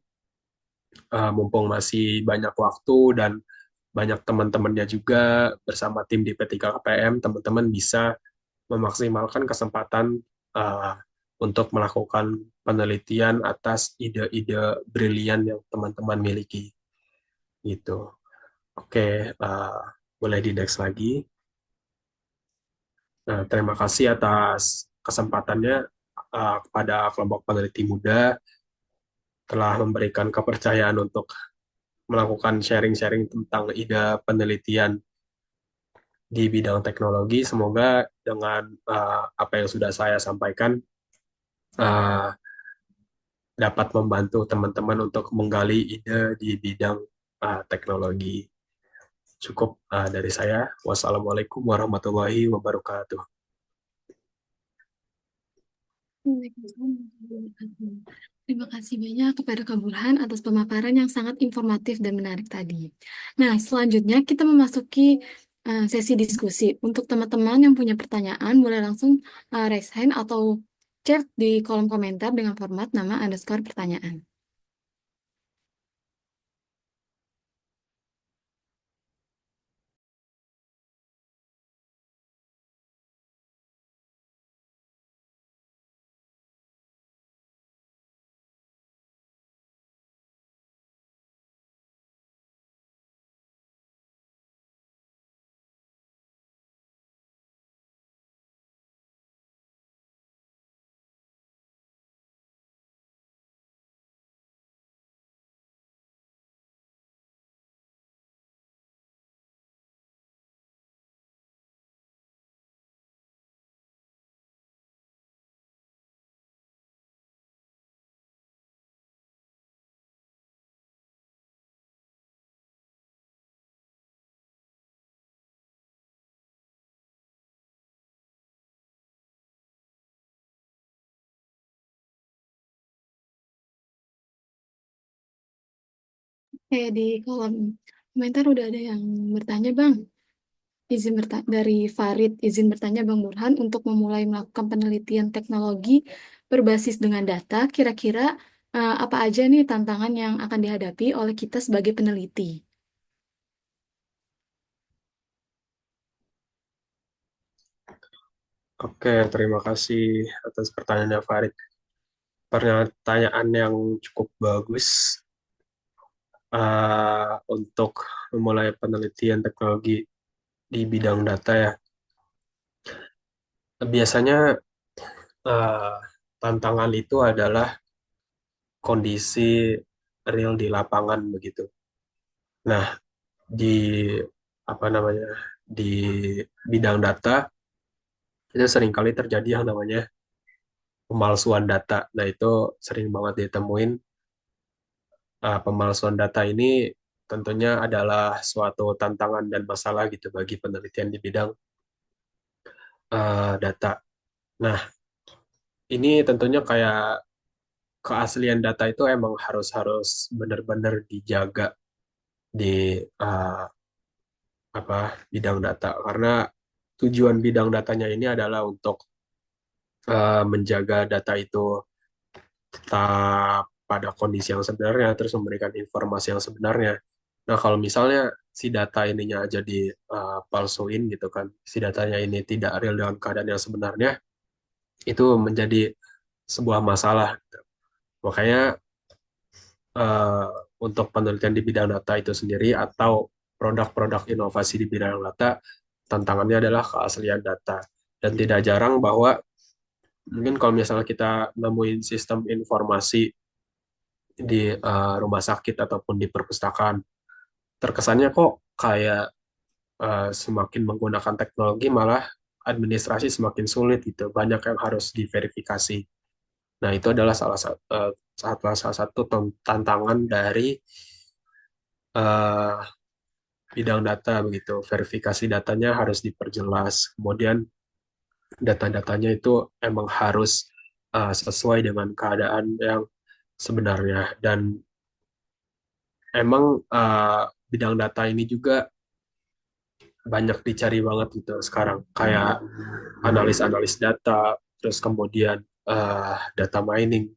Mumpung masih banyak waktu dan banyak teman-temannya juga bersama tim di P3 KPM, teman-teman bisa memaksimalkan kesempatan uh, untuk melakukan penelitian atas ide-ide brilian yang teman-teman miliki gitu. Oke, boleh di next lagi. Nah, terima kasih atas kesempatannya kepada kelompok peneliti muda telah memberikan kepercayaan untuk melakukan sharing-sharing tentang ide penelitian di bidang teknologi. Semoga dengan apa yang sudah saya sampaikan uh, dapat membantu teman-teman untuk menggali ide di bidang teknologi. Cukup dari saya. Wassalamualaikum warahmatullahi wabarakatuh. Waalaikumsalam warahmatullahi wabarakatuh. Terima kasih banyak kepada Kak Burhan atas pemaparan yang sangat informatif dan menarik tadi. Nah, selanjutnya kita memasuki sesi diskusi. Untuk teman-teman yang punya pertanyaan, boleh langsung raise hand atau chat di kolom komentar dengan format nama underscore pertanyaan. Kayak di kolom komentar udah ada yang bertanya, Bang. Dari Farid, izin bertanya Bang Burhan untuk memulai melakukan penelitian teknologi berbasis dengan data, kira-kira apa aja nih tantangan yang akan dihadapi oleh kita sebagai peneliti? Oke, terima kasih atas pertanyaannya Farid. Pertanyaan yang cukup bagus untuk memulai penelitian teknologi di bidang data ya. Biasanya uh, tantangan itu adalah kondisi real di lapangan begitu. Nah, di apa namanya di bidang data itu seringkali terjadi yang namanya pemalsuan data. Nah, itu sering banget ditemuin. Pemalsuan data ini tentunya adalah suatu tantangan dan masalah gitu bagi penelitian di bidang data. Nah, ini tentunya kayak keaslian data itu emang harus harus benar-benar dijaga di uh, apa bidang data karena tujuan bidang datanya ini adalah untuk menjaga data itu tetap pada kondisi yang sebenarnya, terus memberikan informasi yang sebenarnya. Nah, kalau misalnya si data ininya aja dipalsuin gitu kan, si datanya ini tidak real dengan keadaan yang sebenarnya, itu menjadi sebuah masalah. Makanya eh, untuk penelitian di bidang data itu sendiri atau produk-produk inovasi di bidang data, tantangannya adalah keaslian data. Dan tidak jarang bahwa mungkin kalau misalnya kita nemuin sistem informasi di rumah sakit ataupun di perpustakaan, terkesannya kok kayak semakin menggunakan teknologi malah administrasi semakin sulit gitu. Banyak yang harus diverifikasi. Nah, itu adalah salah satu tantangan dari eh, bidang data begitu. Verifikasi datanya harus diperjelas. Kemudian data-datanya itu emang harus sesuai dengan keadaan yang sebenarnya dan emang bidang data ini juga banyak dicari banget gitu sekarang. Kayak analis-analis data, terus kemudian data mining,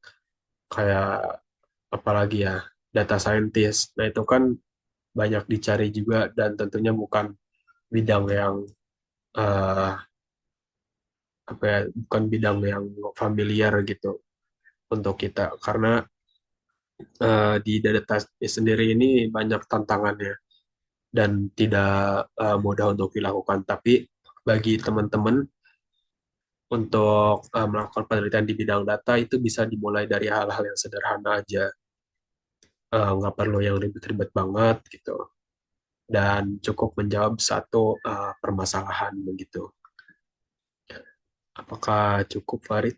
kayak apalagi ya, data scientist. Nah, itu kan banyak dicari juga dan tentunya bukan bidang yang eh, apa ya, bukan bidang yang familiar gitu untuk kita karena di data sendiri ini banyak tantangannya dan tidak mudah untuk dilakukan. Tapi bagi teman-teman untuk melakukan penelitian di bidang data itu bisa dimulai dari hal-hal yang sederhana aja. Nggak perlu yang ribet-ribet banget gitu dan cukup menjawab satu permasalahan begitu. Apakah cukup, Farid?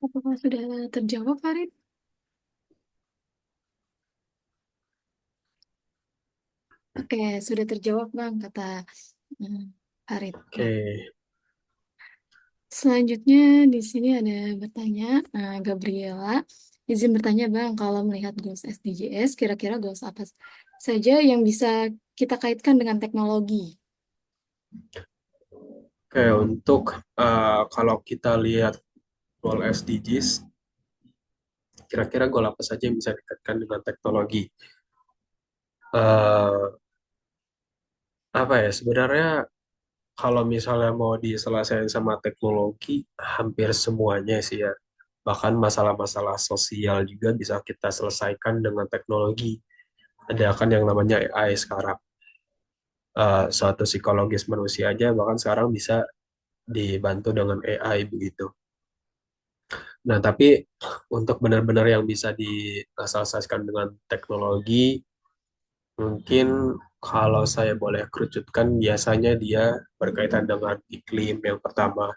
Apakah sudah terjawab, Farid? Oke, sudah terjawab, Bang, kata hmm, Farid. Oke, Nah, selanjutnya di sini ada bertanya, Gabriela. Izin bertanya, Bang, kalau melihat goals SDGs, kira-kira goals apa saja yang bisa kita kaitkan dengan teknologi? oke, untuk kalau kita lihat goal SDGs, kira-kira goal apa saja yang bisa dikaitkan dengan teknologi? Eh, apa ya? Sebenarnya kalau misalnya mau diselesaikan sama teknologi, hampir semuanya sih ya. Bahkan masalah-masalah sosial juga bisa kita selesaikan dengan teknologi. Ada kan yang namanya AI sekarang. Suatu psikologis manusia aja bahkan sekarang bisa dibantu dengan AI begitu. Nah, tapi untuk benar-benar yang bisa diselesaikan dengan teknologi, mungkin kalau saya boleh kerucutkan, biasanya dia berkaitan dengan iklim yang pertama.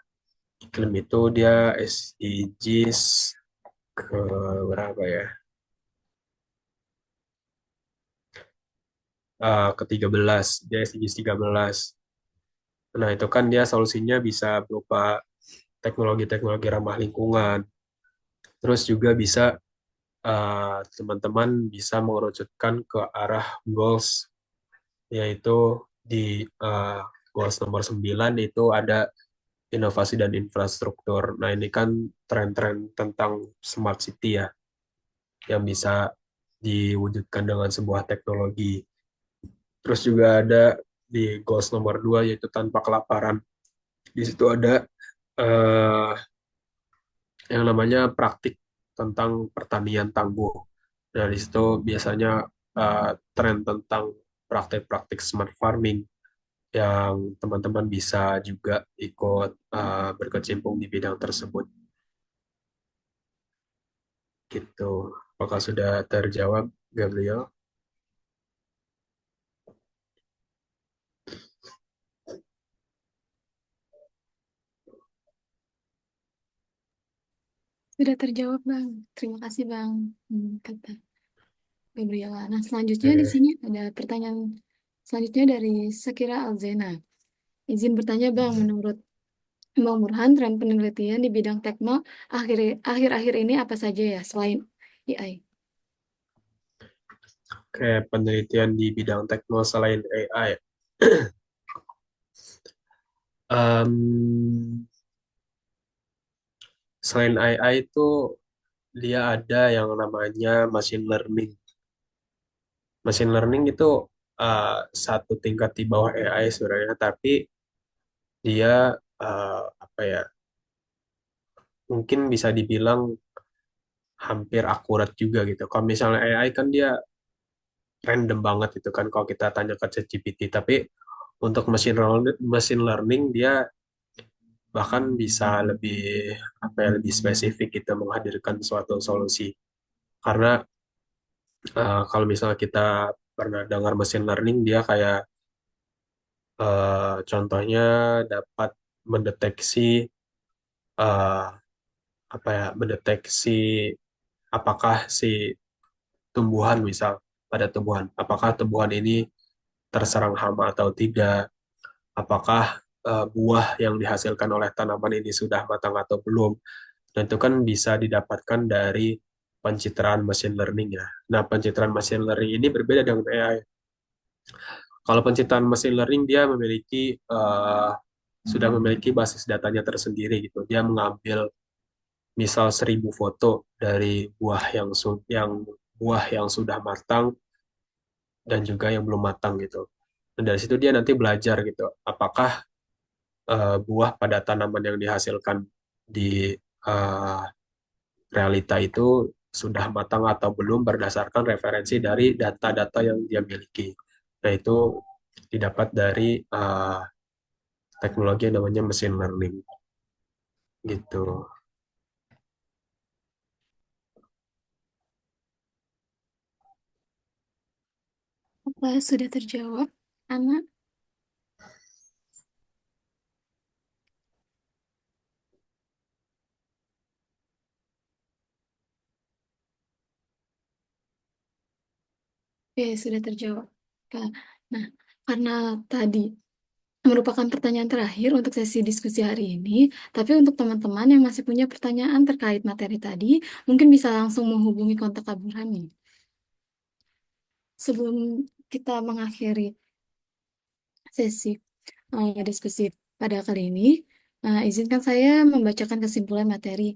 Iklim itu dia SDGs ke berapa ya? Ke-13, dia SDGs 13. Nah, itu kan dia solusinya bisa berupa teknologi-teknologi ramah lingkungan. Terus juga bisa teman-teman bisa mengerucutkan ke arah goals, yaitu di uh, goals nomor 9 itu ada inovasi dan infrastruktur. Nah, ini kan tren-tren tentang smart city ya, yang bisa diwujudkan dengan sebuah teknologi. Terus juga ada di goals nomor 2 yaitu tanpa kelaparan. Di situ ada eh, yang namanya praktik tentang pertanian tangguh. Nah, di situ biasanya tren tentang praktik-praktik smart farming yang teman-teman bisa juga ikut berkecimpung di bidang tersebut. Gitu. Apakah sudah terjawab, Gabriel? Sudah terjawab, Bang. Terima kasih, Bang, kata Gabriela. Nah, selanjutnya di Oke. sini ada pertanyaan selanjutnya dari Sakira Alzena. Izin bertanya, Bang, menurut Bang Burhan, tren penelitian di bidang tekno akhir-akhir ini apa saja ya selain AI? Oke, penelitian di bidang tekno selain AI. Selain AI itu dia ada yang namanya machine learning. Machine learning itu uh, satu tingkat di bawah AI sebenarnya, tapi dia apa ya? Mungkin bisa dibilang hampir akurat juga gitu. Kalau misalnya AI kan dia random banget itu kan kalau kita tanya ke ChatGPT, tapi untuk machine learning dia bahkan bisa lebih apa ya, lebih spesifik gitu menghadirkan suatu solusi. Karena kalau misalnya kita pernah dengar machine learning, dia kayak contohnya dapat mendeteksi eh, apa ya, mendeteksi apakah si tumbuhan misal pada tumbuhan, apakah tumbuhan ini terserang hama atau tidak, apakah buah yang dihasilkan oleh tanaman ini sudah matang atau belum. Dan itu kan bisa didapatkan dari pencitraan machine learning ya. Nah, pencitraan machine learning ini berbeda dengan AI. Kalau pencitraan machine learning dia sudah memiliki basis datanya tersendiri gitu. Dia mengambil misal 1.000 foto dari buah yang sudah matang dan juga yang belum matang gitu. Dan dari situ dia nanti belajar gitu, apakah buah pada tanaman yang dihasilkan di eh, realita itu sudah matang atau belum berdasarkan referensi dari data-data yang dia miliki. Nah, itu didapat dari teknologi yang namanya machine learning gitu. Apa sudah terjawab, Ana? Oke, sudah terjawab. Kak. Nah, karena tadi merupakan pertanyaan terakhir untuk sesi diskusi hari ini, tapi untuk teman-teman yang masih punya pertanyaan terkait materi tadi, mungkin bisa langsung menghubungi kontak Kak Burhan nih. Sebelum kita mengakhiri sesi diskusi pada kali ini, izinkan saya membacakan kesimpulan materi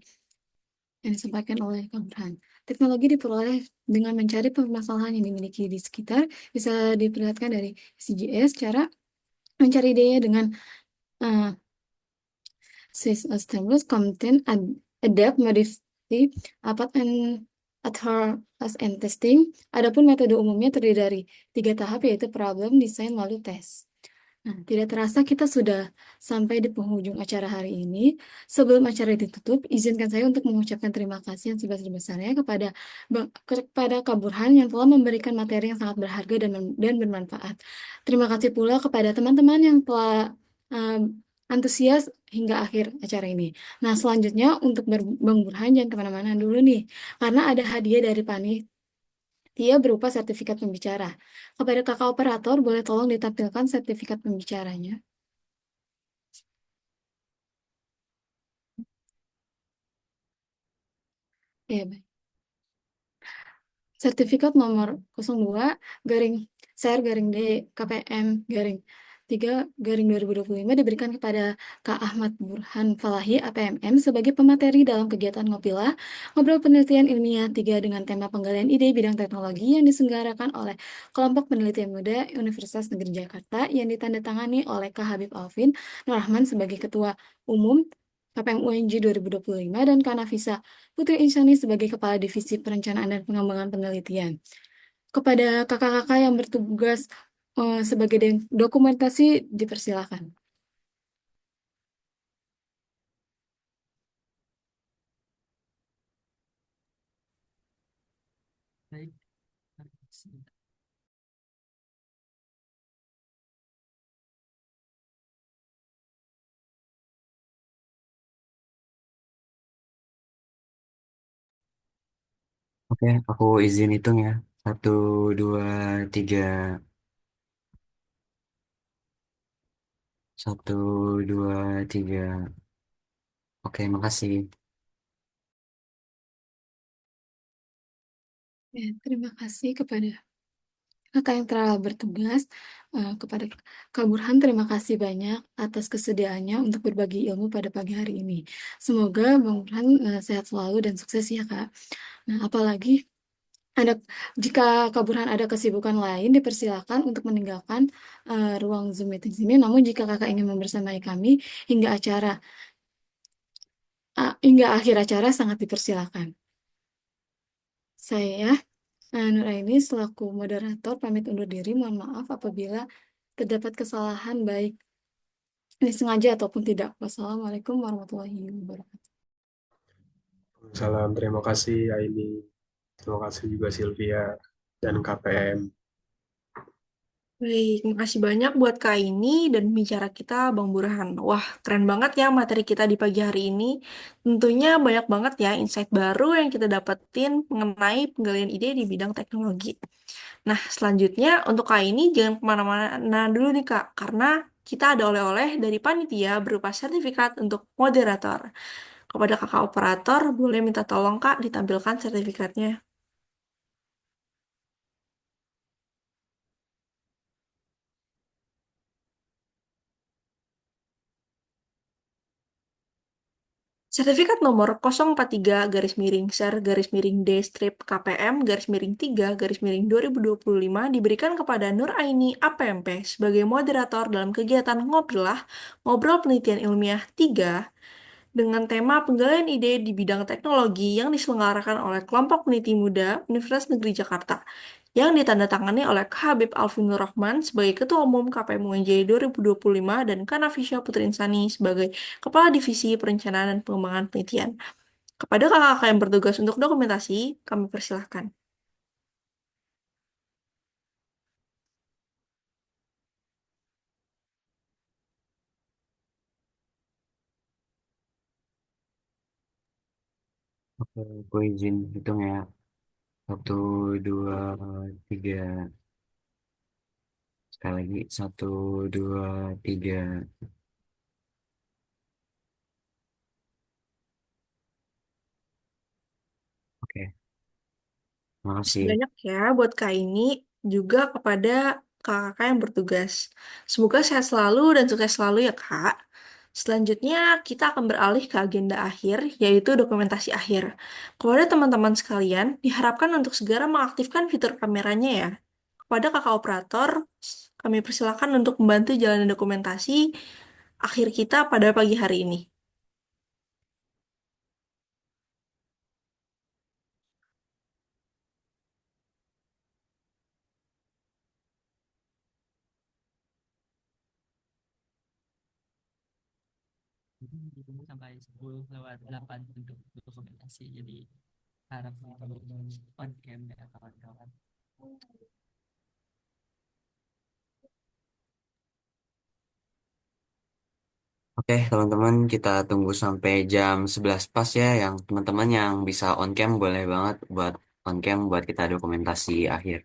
yang disampaikan oleh Kang Burhan. Teknologi diperoleh dengan mencari permasalahan yang dimiliki di sekitar, bisa diperlihatkan dari CGS, cara mencari idenya dengan uh, stimulus, content, adapt, modify, apa and and testing. Adapun metode umumnya terdiri dari 3 tahap, yaitu problem, desain, lalu tes. Nah, tidak terasa kita sudah sampai di penghujung acara hari ini. Sebelum acara ditutup, izinkan saya untuk mengucapkan terima kasih yang sebesar-besarnya kepada Kak Burhan yang telah memberikan materi yang sangat berharga dan bermanfaat. Terima kasih pula kepada teman-teman yang telah antusias hingga akhir acara ini. Nah, selanjutnya untuk Bang Burhan jangan kemana-mana dulu nih, karena ada hadiah dari panitia berupa sertifikat pembicara. Kepada kakak operator, boleh tolong ditampilkan sertifikat pembicaranya. Ya, baik. Sertifikat nomor 02 garing SER garing D KPM garing 3 garing 2025 diberikan kepada Kak Ahmad Burhan Falahi APMM sebagai pemateri dalam kegiatan Ngopilah, Ngobrol Penelitian Ilmiah 3 dengan tema penggalian ide bidang teknologi yang diselenggarakan oleh Kelompok Penelitian Muda Universitas Negeri Jakarta yang ditandatangani oleh Kak Habib Alvin Nurrahman sebagai Ketua Umum KPM UNJ 2025 dan Kak Nafisa Putri Insani sebagai Kepala Divisi Perencanaan dan Pengembangan Penelitian. Kepada kakak-kakak yang bertugas sebagai dokumentasi, dipersilakan. Baik. Oke, aku izin hitung ya. 1, 2, 3. 1, 2, 3. Oke, makasih. Ya, terima kasih kepada kakak yang telah bertugas. Kepada Kak Burhan, terima kasih banyak atas kesediaannya untuk berbagi ilmu pada pagi hari ini. Semoga Bang Burhan sehat selalu dan sukses ya Kak. Nah, apalagi ada jika Kak Burhan ada kesibukan lain, dipersilakan untuk meninggalkan ruang Zoom meeting ini. Namun jika kakak ingin membersamai kami hingga hingga akhir acara, sangat dipersilakan. Saya Nuraini selaku moderator pamit undur diri. Mohon maaf apabila terdapat kesalahan baik disengaja ataupun tidak. Wassalamualaikum warahmatullahi wabarakatuh. Salam, terima kasih Aini, terima kasih juga Sylvia dan KPM. Baik, makasih banyak buat Kak ini dan bicara kita Bang Burhan. Wah, keren banget ya materi kita di pagi hari ini. Tentunya banyak banget ya insight baru yang kita dapetin mengenai penggalian ide di bidang teknologi. Nah, selanjutnya untuk Kak ini jangan kemana-mana dulu nih Kak, karena kita ada oleh-oleh dari panitia berupa sertifikat untuk moderator. Kepada kakak operator, boleh minta tolong Kak ditampilkan sertifikatnya. Sertifikat nomor 043 garis miring ser garis miring D strip KPM garis miring 3 garis miring 2025 diberikan kepada Nur Aini APMP sebagai moderator dalam kegiatan Ngobrol Penelitian Ilmiah 3 dengan tema penggalian ide di bidang teknologi yang diselenggarakan oleh kelompok peneliti muda Universitas Negeri Jakarta yang ditandatangani oleh Kak Habib Alfinur Rahman sebagai Ketua Umum KPM UNJ 2025 dan Kanafisha Putri Insani sebagai Kepala Divisi Perencanaan dan Pengembangan Penelitian. Kepada kakak-kakak yang bertugas untuk dokumentasi, kami persilahkan. Oke, gue izin hitung ya. Satu, dua, tiga. Sekali lagi, satu, dua, tiga. Oke, makasih. Banyak ya buat Kak ini, juga kepada kakak-kakak yang bertugas. Semoga sehat selalu dan sukses selalu ya Kak. Selanjutnya kita akan beralih ke agenda akhir, yaitu dokumentasi akhir. Kepada teman-teman sekalian, diharapkan untuk segera mengaktifkan fitur kameranya ya. Kepada kakak operator, kami persilakan untuk membantu jalanan dokumentasi akhir kita pada pagi hari ini. Ditunggu sampai 10:08 untuk dokumentasi. Jadi harap on cam ya kawan-kawan. Oke, teman-teman, kita tunggu sampai jam 11 pas ya. Yang teman-teman yang bisa on cam boleh banget buat on cam buat kita dokumentasi akhir.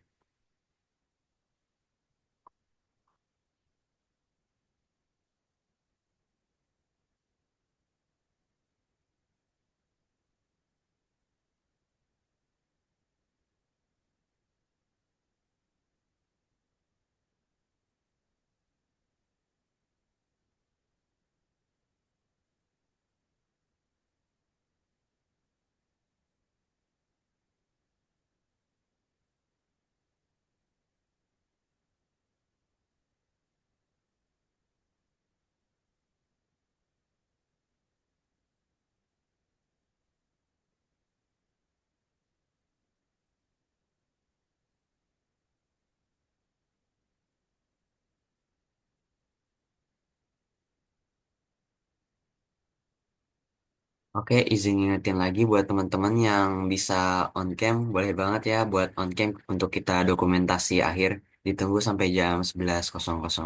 Oke, izin ingetin lagi buat teman-teman yang bisa on cam, boleh banget ya buat on cam untuk kita dokumentasi akhir. Ditunggu sampai jam 11.00.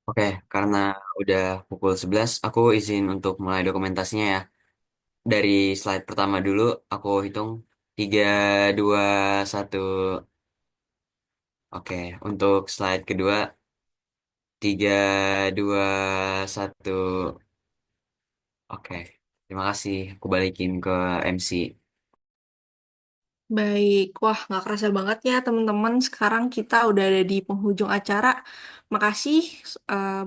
Oke, karena udah pukul 11, aku izin untuk mulai dokumentasinya ya. Dari slide pertama dulu, aku hitung 3, 2, 1. Oke, untuk slide kedua, 3, 2, 1. Oke, terima kasih. Aku balikin ke MC. Baik, wah nggak kerasa banget ya teman-teman. Sekarang kita udah ada di penghujung acara. Makasih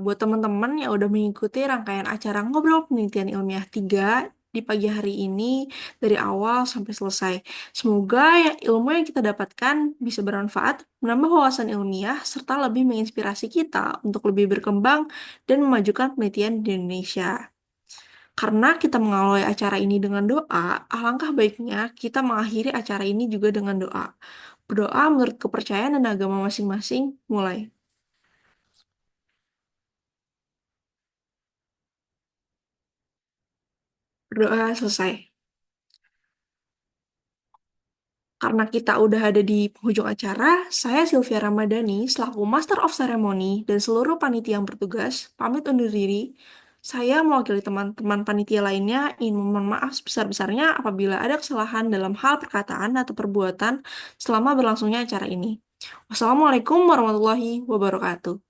buat teman-teman yang udah mengikuti rangkaian acara Ngobrol Penelitian Ilmiah 3 di pagi hari ini dari awal sampai selesai. Semoga ilmu yang kita dapatkan bisa bermanfaat, menambah wawasan ilmiah, serta lebih menginspirasi kita untuk lebih berkembang dan memajukan penelitian di Indonesia. Karena kita mengawali acara ini dengan doa, alangkah baiknya kita mengakhiri acara ini juga dengan doa. Berdoa menurut kepercayaan dan agama masing-masing, mulai. Berdoa selesai. Karena kita udah ada di penghujung acara, saya Sylvia Ramadhani selaku Master of Ceremony dan seluruh panitia yang bertugas pamit undur diri. Saya mewakili teman-teman panitia lainnya ingin memohon maaf sebesar-besarnya apabila ada kesalahan dalam hal perkataan atau perbuatan selama berlangsungnya acara ini. Wassalamualaikum warahmatullahi wabarakatuh.